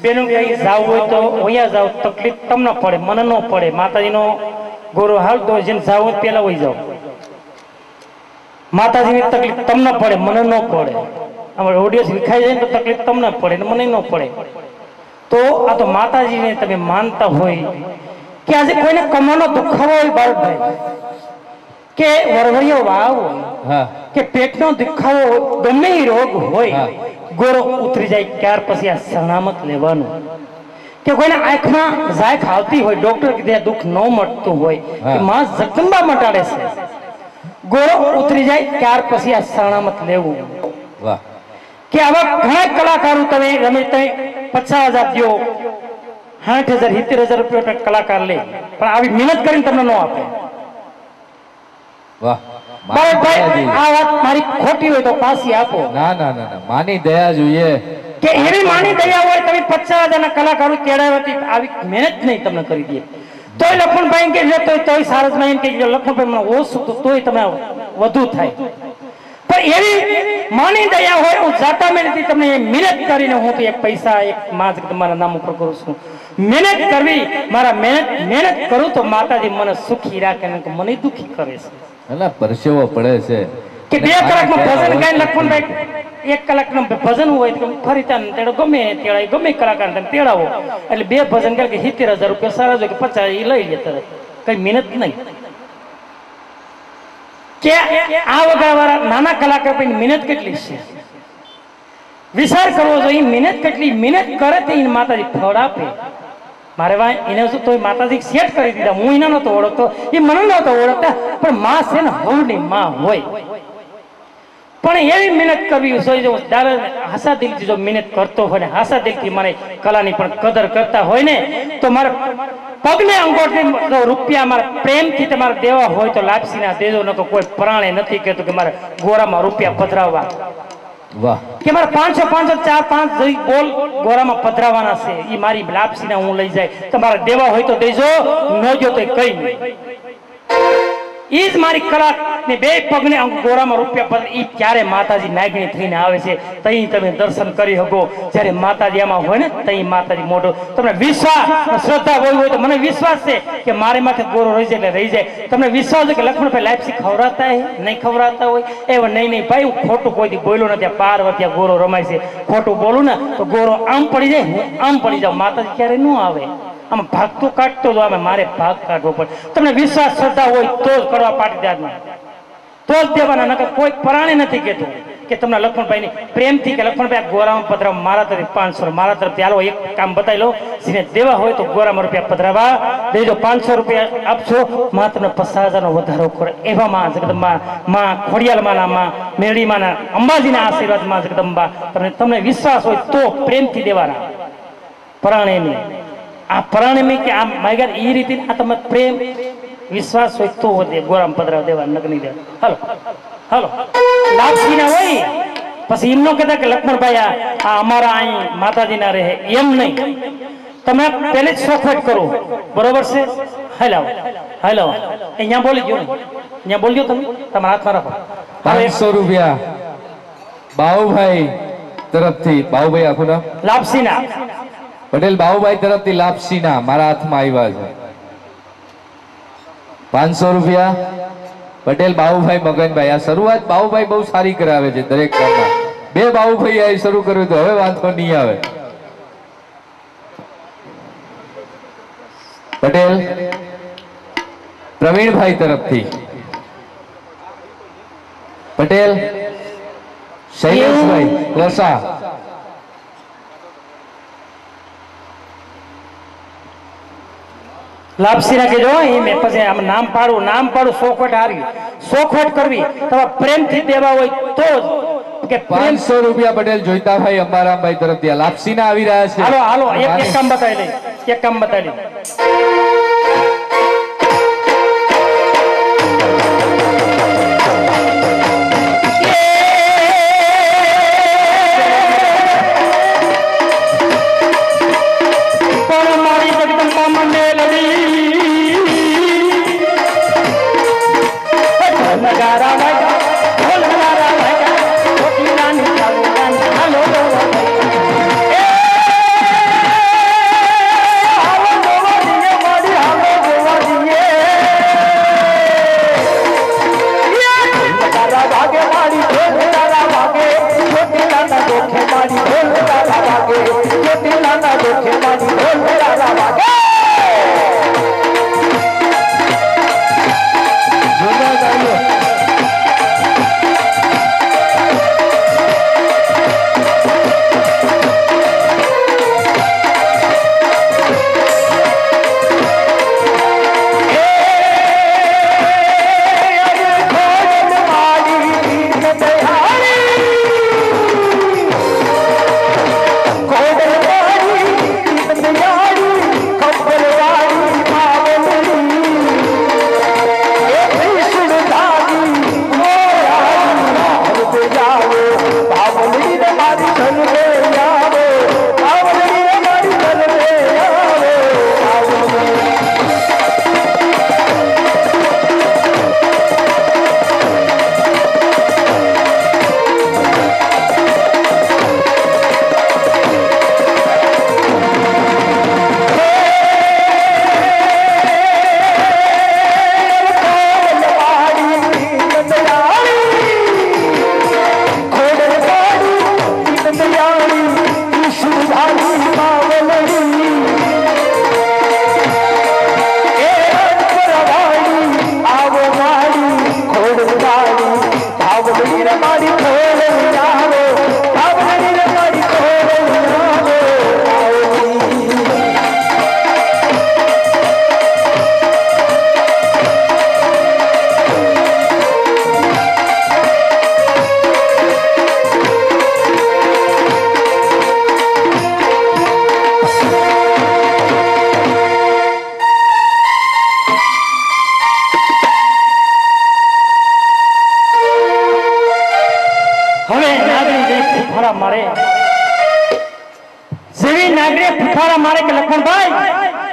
બેનું ક્યાંય જાવ હોય તો અહીંયા જાવ, તકલીફ તમને પડે, મને ન પડે. માતાજીનો ગોરો હાલતો હોય છે, જાવ હોય પેલા વહી જાવ. માતાજીની તકલીફ તમને પડે, મને ન પડે. અમારે ઓડિયન્સ વિખાઈ જાય ને તો તકલીફ તમને પડે ને મને ન પડે. તો આ તો માતાજીને તમે માનતા હોય કે આજે કોઈને કમરનો દુખાવો હોય બાળકભાઈ, કે વરવરિયો વાવ હોય, કે પેટનો દુખાવો ગમે એ રોગ હોય, ગોરો ઉતરી જાય ત્યાર પછી આ સલામત લેવાનું. કે કોઈને આંખમાં ઝાયક આવતી હોય, ડોક્ટર કીધે દુઃખ ન મળતું હોય હા. કે માં જગદંબા મટાડે છે, ગોળો ઉતરી જાય ત્યાર પછી આ શરણામત લેવું. વાહ કે આવા ઘણા કલાકારો તમે રમે તમે 50,000 દો, 60,000 70,000 રૂપિયા કલાકાર લે, પણ આવી મહેનત કરીને તમને ન આપે. વાહ ભાઈ માની દયા ભાઈ આ વાત મારી ખોટી હોય તો પાછી આપો. ના ના ના ના માની દયા જોઈએ. કે એવી માની દયા હોય તમે 50,000 ના કલાકારો કેળાવતી આવી મહેનત નહીં તમને કરી દે. તોય લખનભાઈ કે છે તોય સારસમાં એમ કે લખનભાઈ મને ઓછું તો તોય તમે વધુ થાય. પણ એવી માની દયા હોય હું જાતા મહેનતથી તમને મહેનત કરીને હું તો એક પૈસા એક માં તમારા નામ ઉપર કરું છું. મહેનત કરવી મારા મહેનત કરું તો માતાજી મને સુખી રાખે ને મને દુખી કરે છે. એટલે પરસેવો પડે છે કે 2 કલાકમાં ભજન ગાઈને લખનભાઈ 1 કલાકનું ભજન હોય તો ફરી ત્યાં તેડો ગમે તેડાય ગમે કલાકાર તમે તેડાવો એટલે 2 ભજન કરે કે 70,000 રૂપિયા સારા જો કે 50 એ લઈ લે તરત, કઈ મહેનત નહીં. કે આ વગાડવાળા નાના કલાકાર પર મહેનત કેટલી છે વિચાર કરવો જોઈએ. મહેનત કેટલી મહેનત કરે તે માતાજી ફળ આપે. મારે ભાઈ એને શું તો માતાજી સેટ કરી દીધા. હું એને નતો ઓળખતો, એ મને નતો ઓળખતા, પણ માં છે ને હવની માં હોય. પણ એવી મહેનત કરવી જોઈએ જો હાસા દિલથી જો મહેનત કરતો હોય ને હાસા દિલથી મારે કલાની પણ કદર કરતા હોય ને તો મારે પગને અંગોઠી રૂપિયા મારા પ્રેમથી તમારે દેવા હોય તો લાપસીના દેજો, ન તો કોઈ પ્રાણે નથી કહેતું કે મારે ગોરામાં રૂપિયા પધરાવવા. વાહ કે મારે 500 500 4 5 જઈ બોલ ગોરામાં પધરાવાના છે, એ મારી લાપસીના હું લઈ જાય. તમારે દેવા હોય તો દેજો, ન જો તો કઈ નહીં. ઈ જ મારી કલા ને 2 પગને ગોરામાં રૂપિયા પધર ઈ ત્યારે માતાજી નાગણી થઈને આવે છે. તઈ તમે દર્શન કરી શકો. જ્યારે માતાજી આમાં હોય ને તઈ માતાજી મોઢો તમને વિશ્વાસ શ્રદ્ધા હોય તો મને વિશ્વાસ છે કે મારે માથે ગોરો રહી જાય એટલે રહી જાય. તમને વિશ્વાસ છે કે લક્ષ્મણભાઈ લાપસી ખવડાવતા હે નહીં ખવડાવતા હોય એવો નહીં ભાઈ હું ખોટું કોઈથી બોલ્યો નથી. પાર્વતી ગોરો રમાય છે, ખોટું બોલું ને તો ગોરો આમ પડી જાય, હું આમ પડી જાઉં. માતાજી ક્યારે ન આવે, આમ ભાગતો કાઢતો જ આવે, મારે ભાગ કાઢવો પડે. તમને વિશ્વાસ શ્રદ્ધા હોય તો જ કરવા પાટીદારના, તો જ દેવાના, નકર કોઈ પરાણે નથી કહેતું કે તમને લક્ષ્મણભાઈ ની પ્રેમથી કે લક્ષ્મણભાઈ ગોરામાં પધરાવ મારા તરફ 500 મારા તરફથી હાલો એક કામ બતાવી લો. જેને દેવા હોય તો ગોરામાં રૂપિયા પધરાવા દેજો. 500 રૂપિયા આપશો માં તમને 50,000 નો વધારો કરે. એવા માં જગદંબા, માં ખોડિયાલમાના, માં મેરડીમાના, અંબાજીના આશીર્વાદ માં જગદંબા તમને વિશ્વાસ હોય તો પ્રેમથી દેવાના. પરાણે નહીં આ પરાણે મેં કે આ માગર એ રીતે આ તમે પ્રેમ વિશ્વાસ હોય તો વધે ગોરામ પધરાવ દેવા નગની દે. હાલો હાલો લાપસી ના હોય પછી એમ ન કહેતા કે લક્ષ્મણભાઈ આ અમારા અહીં માતાજી ના રહે એમ નહીં. તમે પહેલે જ સોખવટ કરો, બરોબર છે? હાલો હાલો અહીંયા બોલી ગયો ને, અહીંયા બોલજો તમે તમારા હાથમાં રાખો. 500 રૂપિયા બાઉભાઈ તરફથી. બાઉભાઈ આખું નામ? લાપસી ના પટેલ બાઉભાઈ તરફથી લાપસીના મારા હાથમાં આવ્યા છે 500 રૂપિયા. પટેલ બાઉભાઈ મગનભાઈ. આ શરૂઆત બાઉભાઈ બહુ સારી કરાવે છે દરેક કામમાં. 2 બાઉભાઈ આ શરૂ કર્યું તો હવે વાંધો નહીં આવે. પટેલ પ્રવીણભાઈ તરફથી. પટેલ શૈલેષભાઈ કોસા. લાપસી રાખી જો મેં પછી આમ નામ પાડું સોખવટ હારી સોખવટ કરવી તમારે પ્રેમથી દેવા હોય તો જ કે 500 રૂપિયા પટેલ જોઈતાભાઈ અંબારામભાઈ તરફથી લાપસીના આવી રહ્યા છે. હાલો હાલો એક કામ બતાવી લઈ, એક કામ બતાવી લઈ.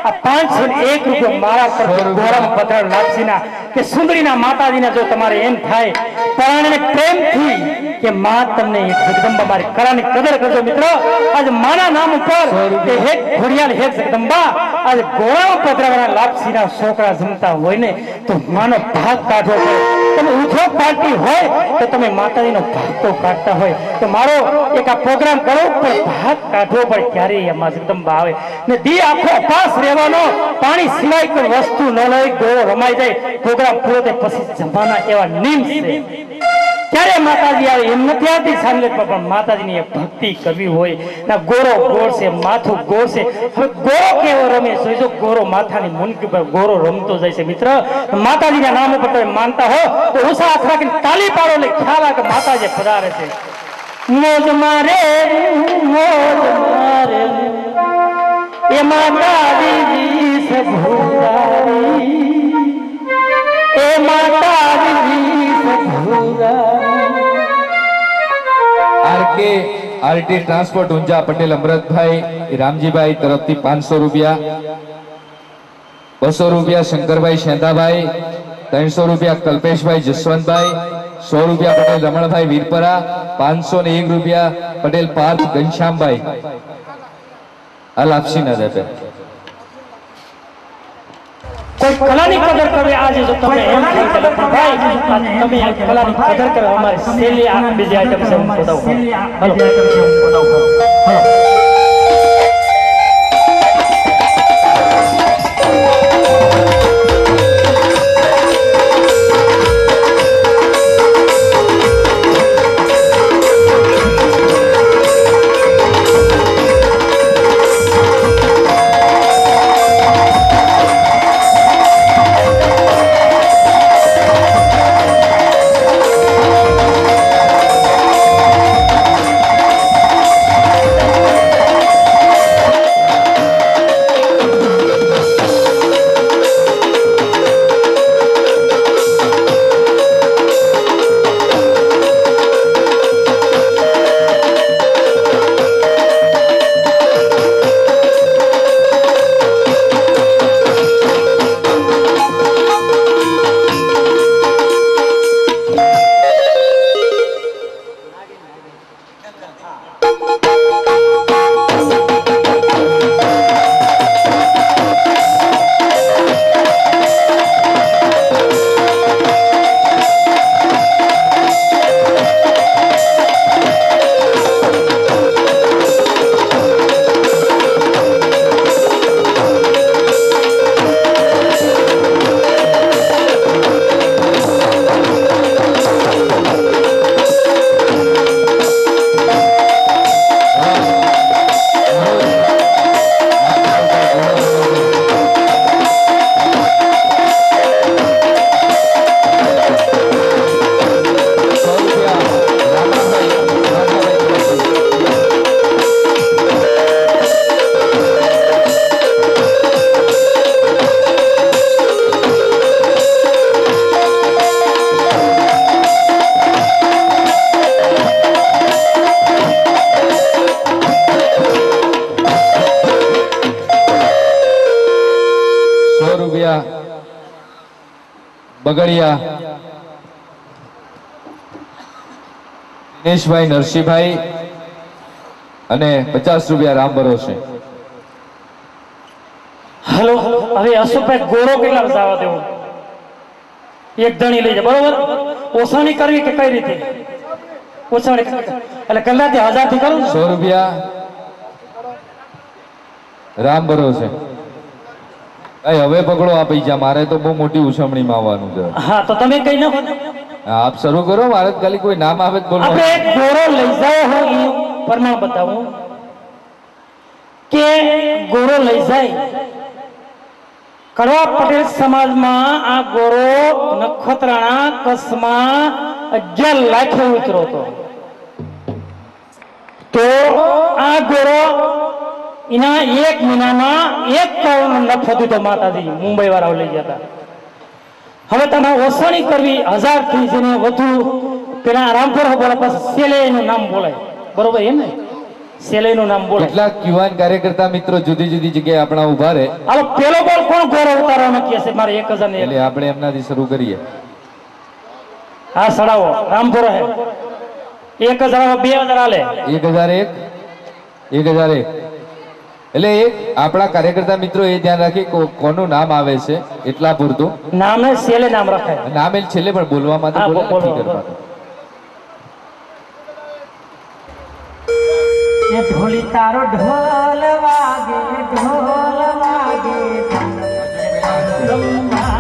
આ 501 રૂપિયા મારા પર ગોરમ પત્ર લાપસીના કે સુંદરીના માતાજીના જો તમારે એમ થાય પરાણને પ્રેમથી કે માં તમને જગદંબા મારી કળાની કદર કરજો મિત્રો આજ માના નામ ઉપર કે હે ખોડિયાલ હે જગદંબા આજ ગોરમ પત્રવાળા લાપસીના છોકરા જમતા હોય ને તો માનો ભાગ કાઢવો પડે તમે ઉઠો પાર્ટી હોય તો તમે માતાજીનો ભાગ તો કાઢતા હોય તો મારો એક આ પ્રોગ્રામ કરો પણ ભાગ કાઢવો પડે ત્યારે એમાં જગદંબા આવે ને દી આખો પાસ રહેવાનો પાણી સિવાય કોઈ વસ્તુ ન લઈ ગયો રમાઈ જાય પ્રોગ્રામ પૂરો થાય પછી જમવાના એવા નિયમ છે ત્યારે માતાજી આવે એમ નથી આવતી સાંગલેટમાં પણ માતાજીની એક ભક્તિ કરવી હોય ના ગોરો ગોળ છે માથું ગોળ છે હવે ગોરો કેવો રમે જોઈજો ગોરો માથાની મુનકી પર ગોરો રમતો જાય છે મિત્ર માતાજીના નામ ઉપર તમે માનતા હો તો ઉષા હાથ રાખીને તાલી પાડો એટલે ખ્યાલ આવે કે માતાજી પધારે છે મોજ મારે એ માતાજી સભુરારી એ Mataji RK RT transport Unjha Patel Amrutbhai Ramjibhai તરફથી 500 રૂપિયા 200 રૂપિયા શંકરભાઈ શેંદાભાઈ 300 રૂપિયા કલ્પેશભાઈ જસવંતભાઈ 100 રૂપિયા પટેલ રમણભાઈ વીરપરા 501 રૂપિયા પટેલ પાર્થ ઘનશ્યામભાઈ આ લાપસી ન રહેશે કોઈ કલાની કદર કરે આજે જો તમે એમ કહી કે ભાઈ તમે આ કલાની કદર કરો અમારી શૈલી આ બીજી આઈટમ છે હું બતાવું હાલો બગડિયા દિનેશભાઈ નરસિંહભાઈ અને 50 રૂપિયા રામ ભરોસે હાલો હવે અશોકભાઈ ગોળો કેટલા બતાવવા દેવો એક ધણી લઈ જાય બરોબર ઓછાણી કરવી કે કઈ રીતે ઓછાણી એટલે કલાકે 1000 થી કરું 100 રૂપિયા રામ ભરોસે હવે પકડો આ પૈસા મારે તો બહુ મોટી ઉછમણીમાં આવવાનું છે હા તો તમે કઈ નાખો આપ શરૂ કરો મારે ખાલી કોઈ નામ આવે તો બોલો આપણે એક ગોળો લઈ જાય હોય એ પ્રમાણ બતાવું કે ગોળો લઈ જાય કડવા પટેલ સમાજમાં આ ગોળો નખત્રાણા કસમાં 11 લાખે ઉતરો તો આ ગોળો એના 1 મહિનામાં 1 કરોડ નફો દીધો માતાજી મુંબઈ વાળાઓ લઈ જતા હવે તમે ઓછાણી કરવી 1000 થી જેને વધુ પેલા રામપુર બોલે પછી સેલે એનું નામ બોલાય બરોબર એમ ને સેલેનું નામ બોલો. કેટલાક યુવાન કાર્યકર્તા મિત્રો જુદી જુદી જગ્યાએ આપણા ઉભા રહે, હાલો પેલો બોલ કોણ ગોરો ઉતારવાનો કહે છે? મારે 1000 ને એક. એટલે આપણે એમનાથી શરૂ કરીએ. હા સડાવો રામપુરો હે 1000 આવે, 2000 આલે. 1001 1001 એટલે એક આપણા કાર્યકર્તા મિત્રો એ ધ્યાન રાખે કોનું નામ આવે છે એટલા પૂરતું. નામે સેલે નામ રખાય. નામ એ છેલ્લે પણ બોલવા માટે હા, બોલે, બોલો. નથી કરવાનું. એ ઢોલી તારો ઢોલ વાગે, ઢોલ વાગે, ઢોલ વાગે.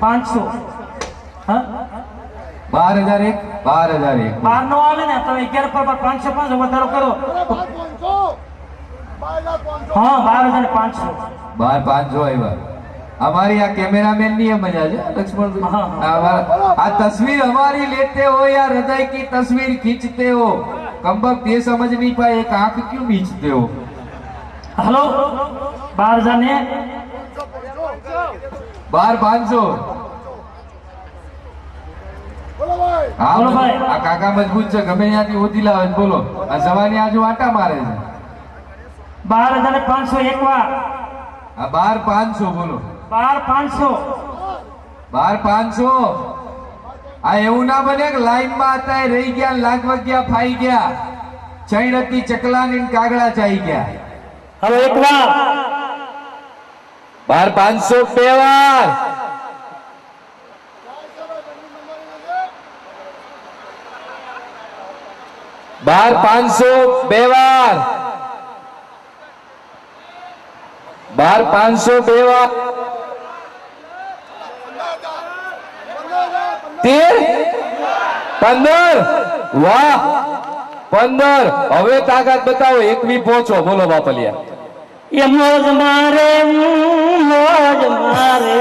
પાંચસો હા 12,001 12,001 બાર નો આવે ને તો 11 પર 505 વધારો કરો. હા 12,500 12,500 આવ્યા. हमारी यहाँ कैमरामैन नहीं है मजा है लक्ष्मण आ तस्वीर हमारी लेते हो या हृदय की तस्वीर खींचते हो कम वक्त ये समझ नहीं पाए एक आंख क्यों खींचते हो. हेलो 12,000 ने 12,500 હા બોલો ભાઈ. આ કાકા મજબૂત છે, ગમે ત્યાંથી ઓછી લાવે છે. બોલો આ જવાની આજુ આટા મારે છે. 12,500 એક વાર, આ 12,500 બોલો, 12,500. 12,500. આ એવું ના બને કે લાઈન માં હતા એ રહી ગયા, લાગવા ગયા, ફાઈ ગયા, ચૈન હતી ચકલાની ને કાગડા ચાઈ ગયા. હવે એક વાર 12,500 બે વાર. 12,500 બે વાર. 12,500 બે વાર. 13 15. વાહ 15. હવે તાકાત બતાવો. 21 પહોંચો. બોલો બાપલિયા. એ મોજ મારે મોજ મારે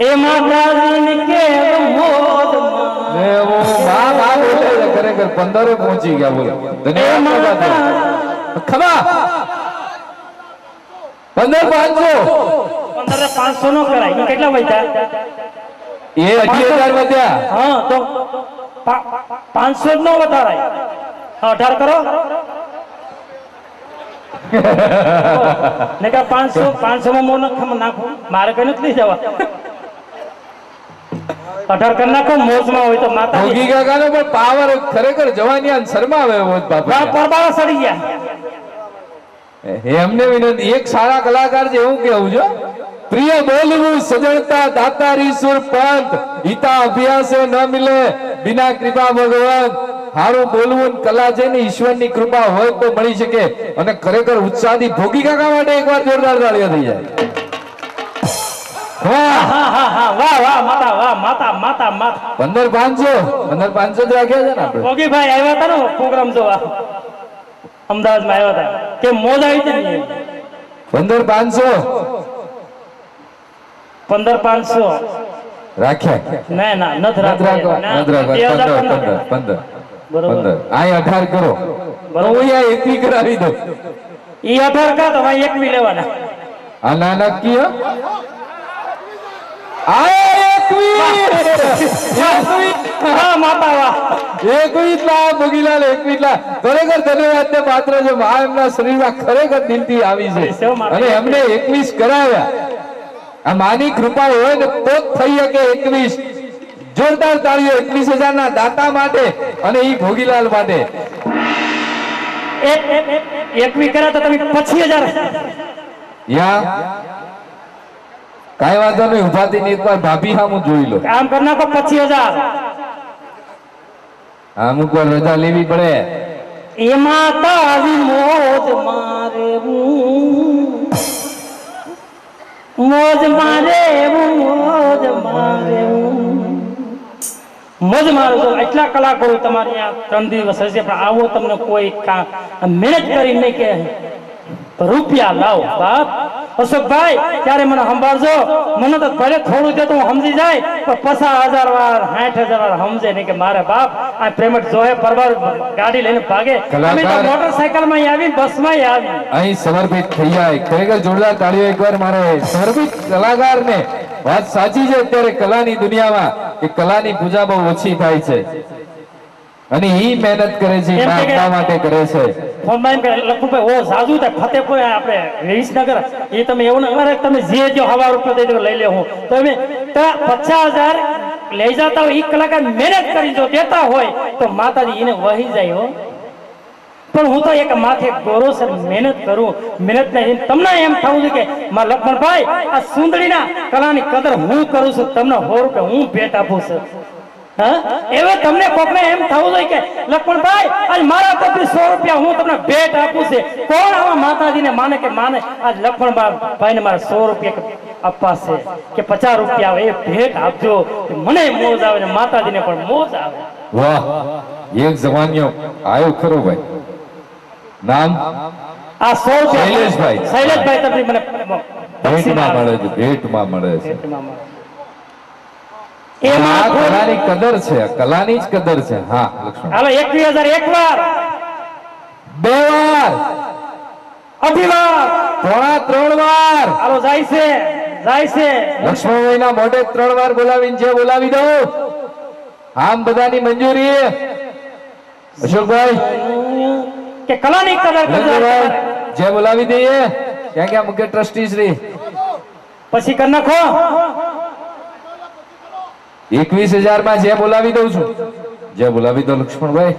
એ માતાજીને કે મોજ મારે. ખરેખર 15 પહોંચી ગયા. બોલો એ ધન્યવાદ. ખમા 15,500. 15,500 નો કરાય. એ કેટલા વધ્યા? એ 18,000 વધ્યા. હા તો 500 નો વધારાય. 18 કરો ને કે 500 માં મોન નાખો. મારે કઈ નથી લઈ જવા. 18 કરી નાખો. મોજમાં હોય તો માતા ભોગી કાકાનો પણ પાવર ખરેખર જવાની આ શરમાવે એવો જ બાપુ. પરબાળા સડી ગયા. એમને વિનંતી, એક સારા કલાકાર છે એવું કેવું છે. પ્રિય બોલવું સજણતા દાતારી સુર પંત હિતા અભ્યાસે ન મિલે બિના કૃપા ભગવાન. હારું બોલવું ને કલા છે ને ઈશ્વરની કૃપા હોય તો મળી શકે. અને ખરેખર ઉત્સાહથી ભોગી કાકા માટે એકવાર જોરદાર તાળીઓ થઈ જાય. વાહ હા હા હા વાહ વાહ માતા વાહ માતા માતા માતા. 15,500 જ રાખ્યા છે ને આપણે. ભોગીભાઈ આવ્યા હતા ને પ્રોગ્રામ જોવા અમદાવાદમાં આવ્યા હતા કે મોજ આવી હતી ને. 15,500 15,500 રાખ્યા. ના ના નથી રાખવા. ના, 15. બરોબર. આ 18 કરો. બરોબર. હું અહીંયા 21 કરાવી દઉં. ઈ 18 કા તો ભાઈ 21 લેવાના. આ નાના કીઓ આ 21 હા માતા વાહ. 21 લાખ ભોગીલાલ 21 લાખ. ખરેખર ધન્યવાદ ને પાત્ર છે. મા એમના શરીરમાં ખરેખર દિલથી આવી છે અને એમને 21 કરાવ્યા. આ માની કૃપા હોય ને તો જ થઈ શકે 21. જોરદાર તાળીઓ 21,000 ના દાતા માટે અને ઈ ભોગીલાલ માટે. 21 કર્યા તો તમે 25,000 યા કાઈ વાંધો નહીં. ઉભાથી ને એકવાર ભાભી હામું જોઈ લો. કામ કરી નાખો. 25,000 અમુક વાર રજા લેવી પડે. એમાં તારી મોજ મારે મોજ મારે મોજ મારે મોજ મારો છો. એટલા કલાકારો તમારે ત્યાં 3 દિવસ હશે પણ આવો તમને કોઈ મહેનત કરી નહીં કે રૂપિયા લાવો. બાપ અશોકભાઈ ત્યારે મને સંભાળજો. મને તો ભલે થોડું દે તો હું સમજી જાય પણ 50,000 વાર 60,000 વાર સમજે નહીં કે મારે બાપ આ પેમેન્ટ જોહે પરવાર ગાડી લઈને ભાગે. અમે તો મોટરસાયકલ માં આવી બસ માં આવી. અહીં સમર્પિત થઈ જાય. ખરેખર જોરદાર તાળીઓ એકવાર મારે સમર્પિત કલાકાર ને. વાત સાચી છે. અત્યારે કલાની દુનિયામાં કે કલાની પૂજા બહુ ઓછી થાય છે અને ઈ મહેનત કરે છે. આપણા માટે કરે છે. ફોનમાં એમ કે લખુભાઈ ઓ સાજુ થાય ફતેપુર આપણે વિસનગર એ તમે એવું ના તમે જે જો હવા રૂપિયા દઈ દો લઈ લે હું તો અમે 50,000 લઈ જતા હોય. 1 કલાક મહેનત કરી જો દેતા હોય તો માતાજી એને વહી જાય હો. પણ હું તો એક માથે ગોરો છે મહેનત કરું. મહેનત ને તમને એમ થવું છે કે માં લક્ષ્મણભાઈ આ સુંદરીના કલાની કદર હું કરું છું. તમને 100 રૂપિયા હું ભેટ આપું છું. હા એવે તમને કોકને એમ થવું જોઈએ કે લક્ષ્મણભાઈ આજ મારા તરફથી 100 રૂપિયા હું તમને ભેટ આપું છે. કોણ આવા માતાજીને માને કે માને આજ લક્ષ્મણભાઈ ને મારે 100 રૂપિયા આપવા છે કે 50 રૂપિયા આવે એ ભેટ આપજો. મને મોજ આવે ને માતાજીને પણ મોજ આવે. વાહ એક જવાનિયો આયો ખરો ભાઈ. નામ આ 100 રૂપિયા શૈલેષભાઈ તરફથી મને ભેટમાં મળે છે. ભેટમાં મળે છે. ભેટમાં મળે. આ કલાની કદર છે. કલાની જ કદર છે. હા લક્ષ્મણ હાલો 21,000 એક વાર 2 વાર અઢી વાર 3 વાર હાલો જાય છે જાય છે લક્ષ્મણભાઈના મોઢે 3 વાર બોલાવીને જે બોલાવી દો. આમ બધાની મંજૂરી. અશોકભાઈ, કે કલાની કદર કરજો નરેન્દ્રભાઈ, જે બોલાવી દઈએ. ક્યાં ક્યાં મુખ્ય ટ્રસ્ટી શ્રી પછી કરી નાખો 21,000 માં જે બોલાવી દઉં છું. જે બોલાવી દો લક્ષ્મણભાઈ.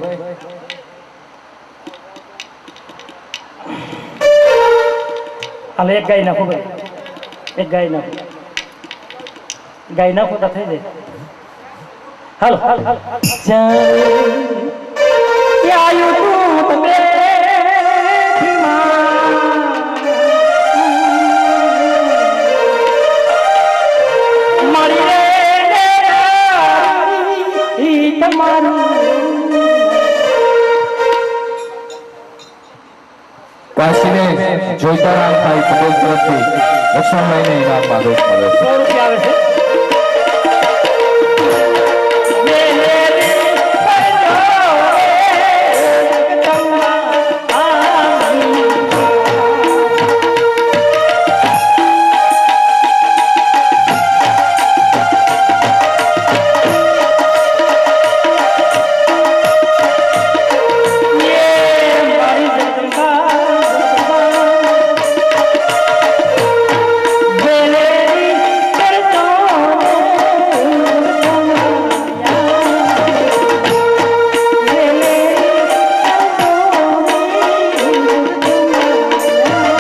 હાલ એક ગાય નાખો ભાઈ, એક ગાય નાખો, ગાય નાખો તો થઈ જાય. હાલો હાલ હાલ કાશીને જોઈતારામ ભાઈ પટેલ તરફથી લક્ષ્મણભાઈને ઇનામમાં ભેટ મળે છે. 100 રૂપિયા આવે છે.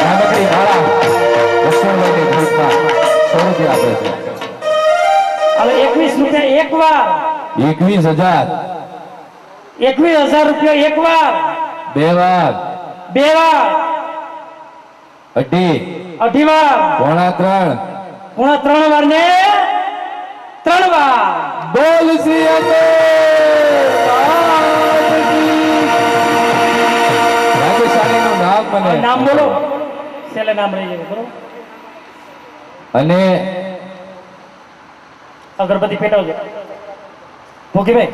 નાનકડી માળા લક્ષ્મણભાઈને ભેટમાં 100 રૂપિયા આપે છે. હવે 21 રૂપિયા એક વાર, 21,000 21,000 રૂપિયા એક વાર, 2 વાર, બે વાર, અઢી, અઢી વાર, પોણા 3. પૂણા 3 વાર ને 3 વાર. બોલ શ્રી અંબે રાજ્યશાળીનું નામ મને નામ બોલો, છેલ્લે નામ રહી જાય બરોબર. અને અગરબત્તી પેટાવજો ભોગીભાઈ,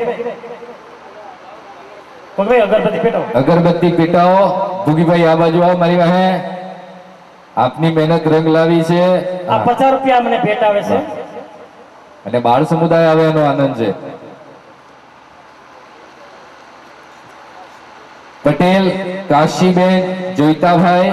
ભોગીભાઈ અગરબત્તી પેટાવો. અગરબત્તી પીટાઓ. ભૂગીભાઈ આ બાજુ આવો મારી વાહે. આપની મહેનત રંગ લાવી છે. આ 50 રૂપિયા મને ભેટ આવે છે. અને બાળ સમુદાય આવે એનો આનંદ છે. પટેલ કાશીબેન જોઈતાભાઈ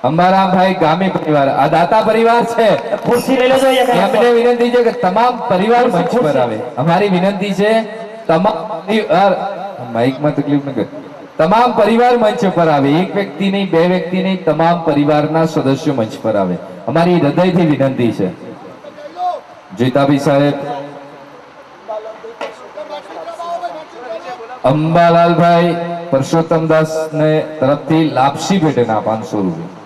અંબારામભાઈ ગામી પરિવાર, આ દાતા પરિવાર છે. ખુરશી લઈ લેજો અહીંયા એમને વિનંતી છે કે તમામ પરિવાર મંચ પર આવે. અમારી વિનંતી છે તમામ પરિવાર, માઇકમાં તકલીફ ન કર, તમામ પરિવાર મંચ પર આવે. એક વ્યક્તિ નહીં, બે વ્યક્તિ નહીં, તમામ પરિવારના સદસ્યો મંચ પર આવે. અમારી હૃદયથી વિનંતી છે. જોઈતાભાઈ સાહેબ, અંબાલાલભાઈ પરસોત્તમદાસ ને તરફથી લાપસી ભેટના 500 રૂપિયા.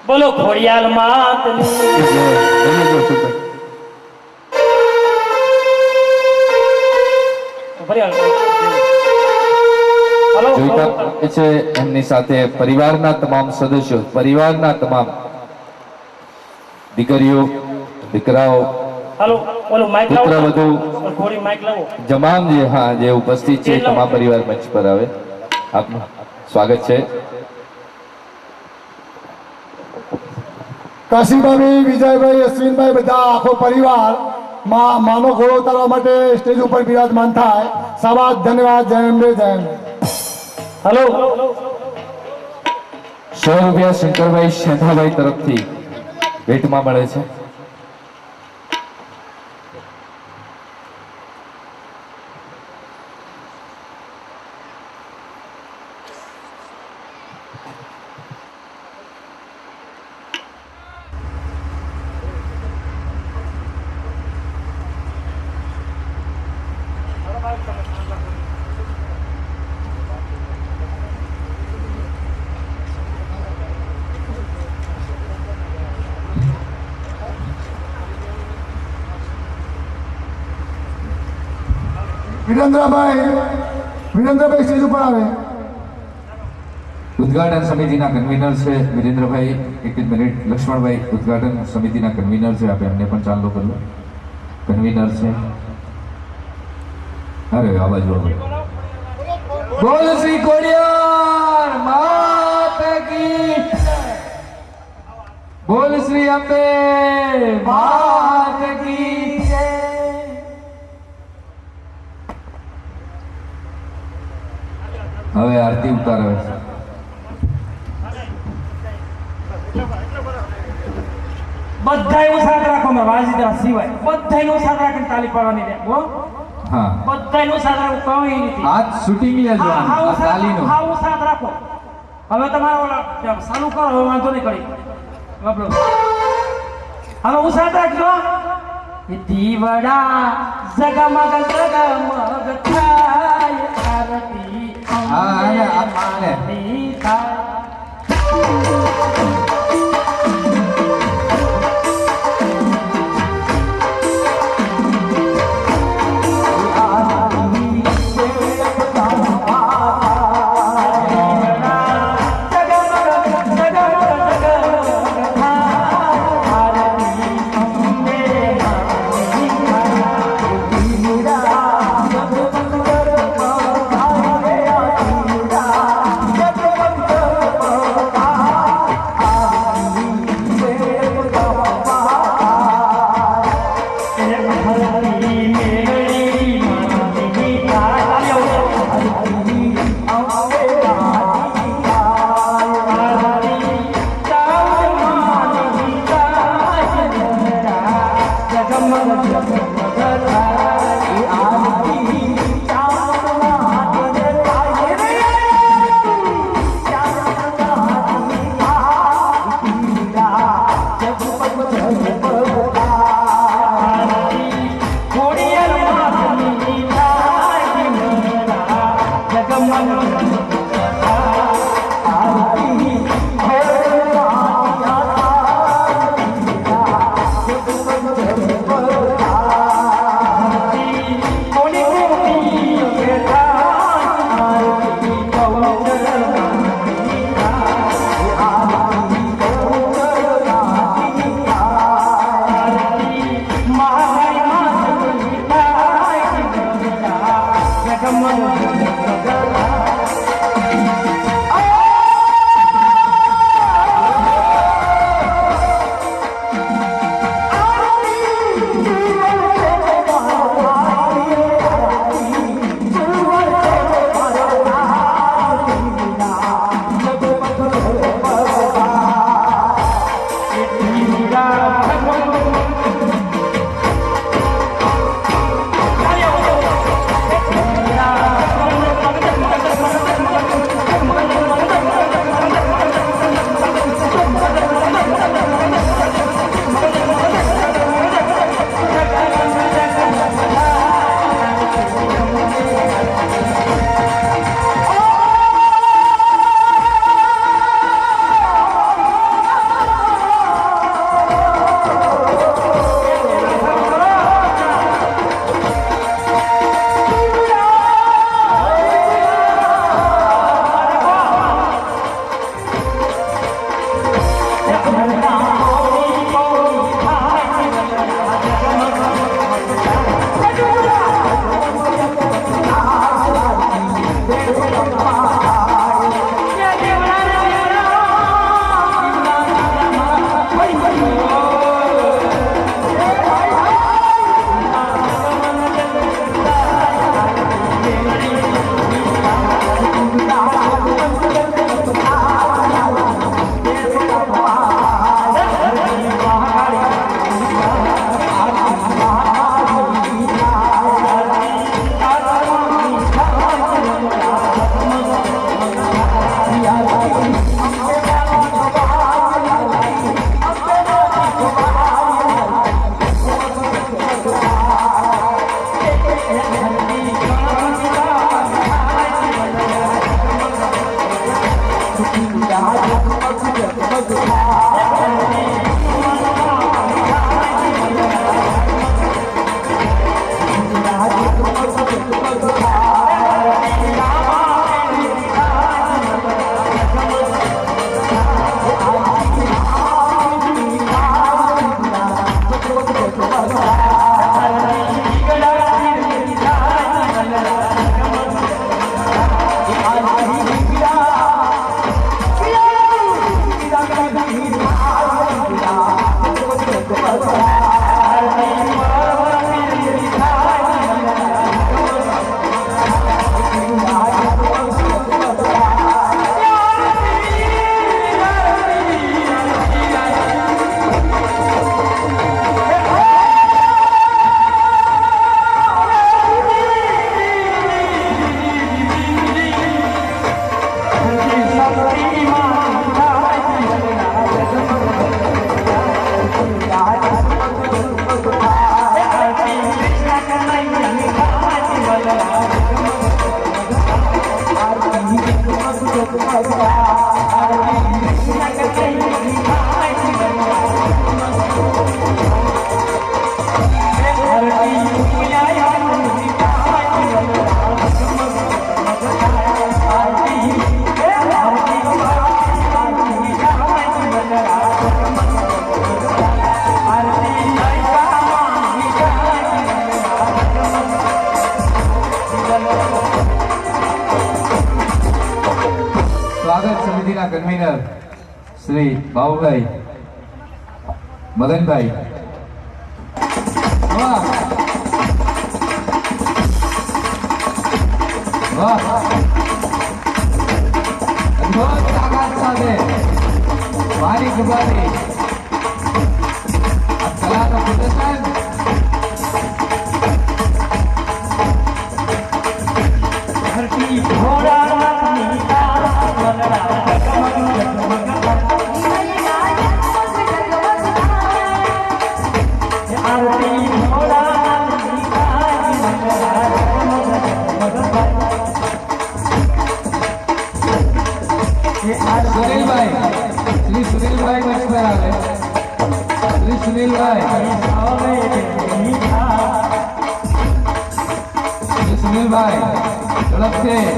બોલો ખોડિયાલ માતની. જોઈતા છે એમની સાથે પરિવારના તમામ સદસ્યો, પરિવારના તમામ દીકરીઓ, દીકરાઓ, હાલો ઓલો માઈક લાવો, પુત્રવધુ, ઘોડી માઈક લાવો. તમામ જે જે ઉપસ્થિત છે તમામ પરિવાર મંચ પર આવે. આપનું સ્વાગત છે. કાશીભાઈ, વિજયભાઈ, અશ્વિનભાઈ, બધા આખો પરિવાર માનો ઘોડો ઉતારવા માટે સ્ટેજ ઉપર બિરાજમાન થાય. સાબાદ, ધન્યવાદ. જય અંબે, જય અંબે. હાલો 100 રૂપિયા શંકરભાઈ શેઠાભાઈ તરફથી ભેટમાં મળે છે. વિરેન્દ્રભાઈ સ્ટેજ ઉપર આવે. ઉદ્ઘાટન સમિતિના કન્વીનર છે વિરેન્દ્રભાઈ. એક જ મિનિટ. લક્ષ્મણભાઈ ઉદ્ઘાટન સમિતિના કન્વીનર છે, આપણે એમને પણ ચાલુ કરો. કન્વીનર છે. અરે આ બાજુ બોલ શ્રી ખોડિયાર માતા કી, બોલ શ્રી અંબે માત કી જય. હવે આરતી ઉતારે છે. બધા એવું સાથ રાખો મેં વાજીદરા સિવાય બધા એનું સાથ રાખીને તાલી પાડવાની રે હો હા બધા એનું સાથ રાખો કઈ નથી આજ શૂટિંગ લે જો આ તાલીનો હાઉ સાથ રાખો હવે તમારો ચાલુ કરો હવે વાંધો નહીં કરી બાપલો હવે હું સાથ રાખજો દીવડા જગમગ જગમગ થાય આરતી હા આને આને થાય Yeah. સ્વાગત સમિતિના કન્વીનર શ્રી બાબુભાઈ મદનભાઈ. વાહ વાહ, અદ્ભુત તાકાત સાથે ભારી ગુબારી આ કલાનું પ્રદર્શન. ધરતી ઘોડાની સુનિલભાઈ, શ્રી સુનિલભાઈ મંચ પર આવે. શ્રી સુનિલભાઈ, શ્રી સુનિલભાઈ ઝડપથી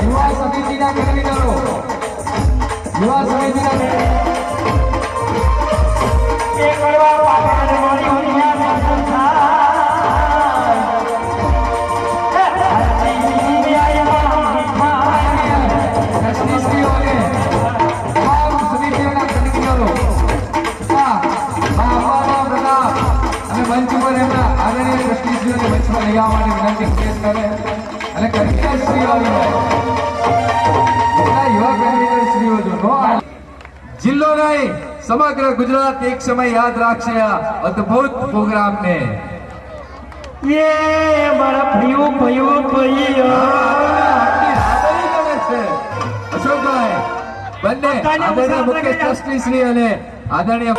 યુવા સમિતિના કન્વીનરો, યુવા સમિતિના ટ્રસ્ટીશ્રીઓને, તમામ સમિતિઓના કન્વીનરો, આ બાબાના પ્રતાપ અને મંચ ઉપર એમના આદરણીય ટ્રસ્ટીશ્રીઓને મંચમાં લઈ આવવા માટે વિનંતી પેશ કરે અને કન્વીનરશ્રીઓ આવી જાય. બધા યુવા કન્વીનરશ્રીઓ જો નો આવે. જિલ્લો નહીં, સમગ્ર ગુજરાત એક સમય યાદ રાખશે આ અદ્ભુત પ્રોગ્રામને. અશોકભાઈ બંને આદરણીય મુખ્ય ટ્રસ્ટી શ્રી અને આદરણીય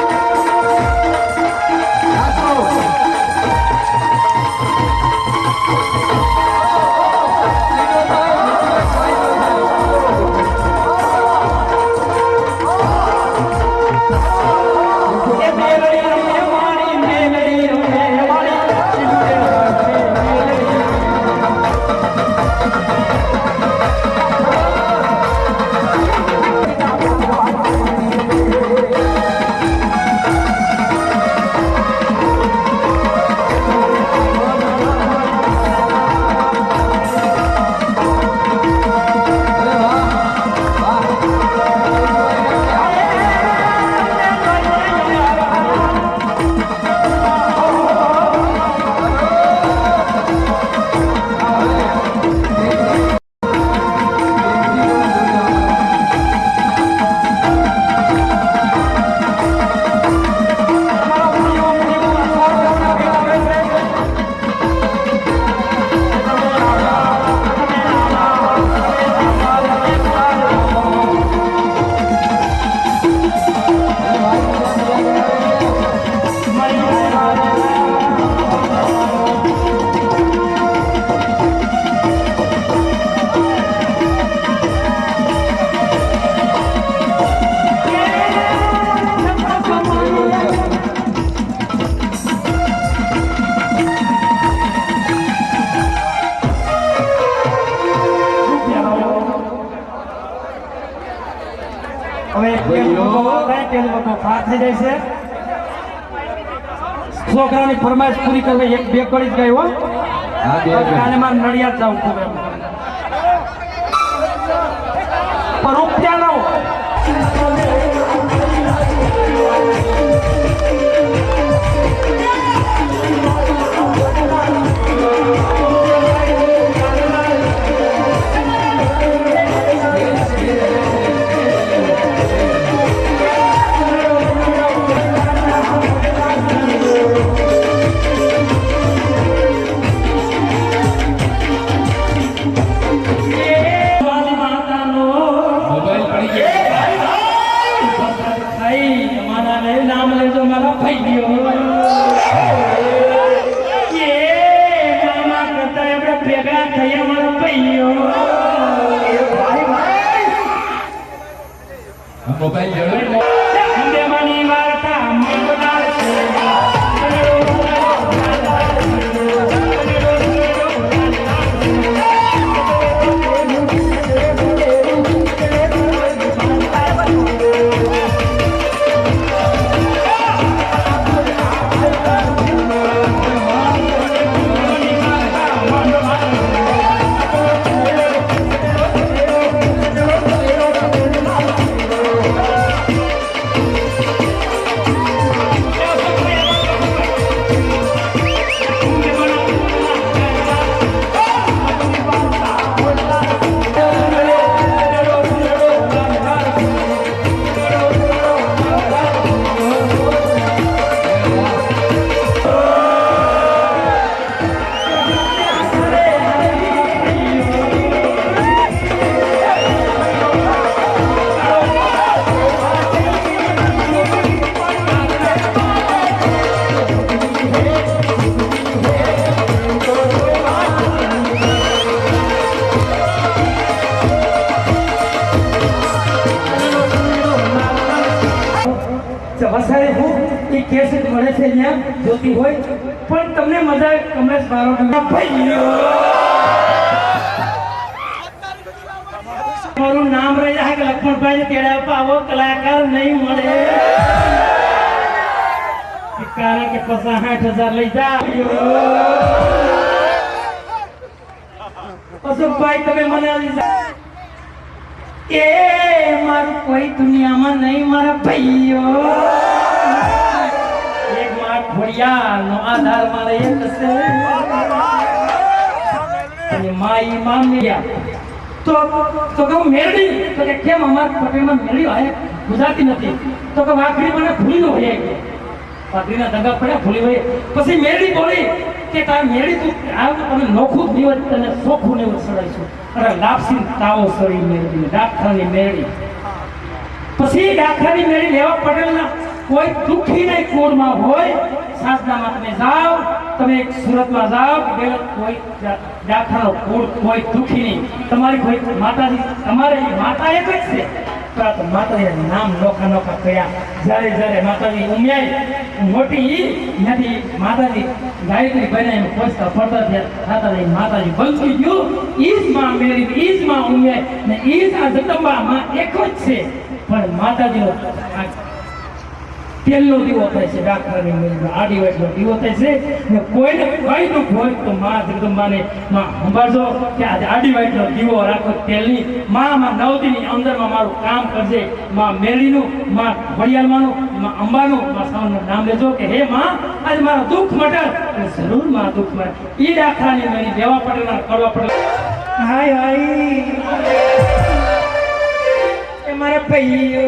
છોકરાની ફરમાઈશ પૂરી કરવી, એક બે કરી જ ગઈ હો. કાલે મારે નડિયાદ જવું પડે પણ રૂપિયા લાવો. કેસેટ મળે છે અહીંયા જોતી હોય પણ તમને મજા આવે કમલેશ બારોટનો ભાઈઓ મારું નામ રહી જાય કે લક્ષ્મણભાઈ તેડા આવો કલાકાર નહીં મળે કારણ કે 60,000 લઈ જા અશોકભાઈ તમે મને એ મારું કોઈ દુનિયામાં નહીં મારા ભાઈઓ એક માર ખોડિયાનો આધાર મારે એક છે અને માઈ માં મેયા તો કહું મેરડી તો કે કેમ અમારા પટેલમાં મેરડી હોય ગુજરાતી નથી તો કે વાઘરી મને ભૂલી ન હોય વાઘરીના દગા પડ્યા ભૂલી હોય પછી મેરડી બોલી કે તાર મેરડી તું આવ તમે નોખું દિવસ તને સોખું ને સડાઈશું અરે લાપસી તાવો સડી મેરડી ડાખાની મેરડી પછી ડાખાની મેરડી લેવા પટેલના કોઈ દુખી નહીં કોડમાં હોય સાસનામાં તમે જાઓ તમે સુરતમાં જાઓ કે કોઈ ડાખાનો કોડ કોઈ દુખી નહીં તમારી કોઈ માતાજી તમારે માતા એક જ છે તો માતાજીના નામ નોખા નોખા કર્યા જ્યારે માતાજી ઉમ્યાય મોટી નથી માતાજી ગાયત્રી બને પહોંચતા પડતા થતા નહીં માતાજી બનતી ગયું ઈજ માં મેરી ઈજ માં ઉમ્યાય ને ઈજ આ જગદંબા માં એક જ છે પણ માતાજીનો તેલનો દીવો થાય છે ડાકરાની મેળીમાં આડી વાટનો દીવો થાય છે ને કોઈને કઈ દુઃખ હોય તો માં જગદંબાને માં સંભાળજો કે આજે આડી વાટનો દીવો રાખો તેલની માં 9 દીની અંદરમાં મારું કામ કરજે માં મેળીનું માં વડિયાલમાંનું માં અંબાનું માં સાવનનું નામ લેજો કે હે માં આજે મારા દુઃખ મટાડ અને જરૂર માં દુઃખ મટાડ ઈ ડાકરાની મેળી દેવા પટેલના કરવા પડે હાય હાય એ મારા ભાઈઓ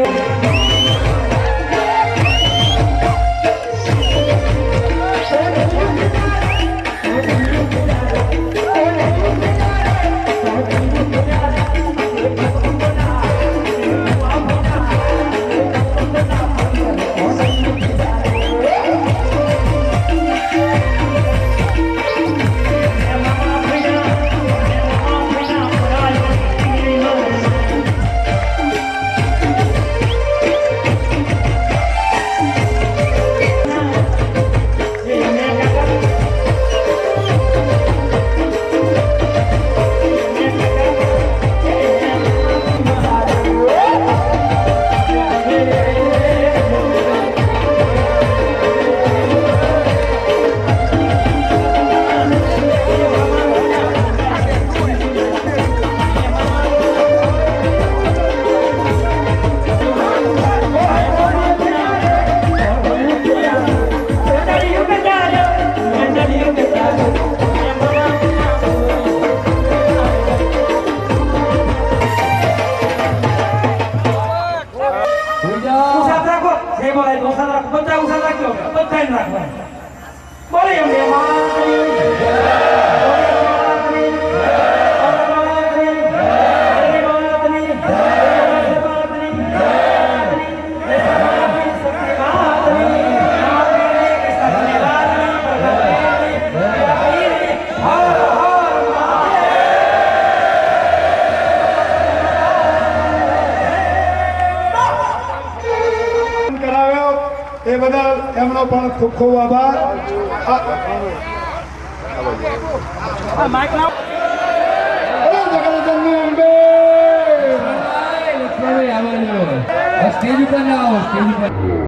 એ બદલ એમનો પણ ખૂબ ખૂબ આભાર સ્ટેજ ઉપર ના આવો સ્ટેજ ઉપર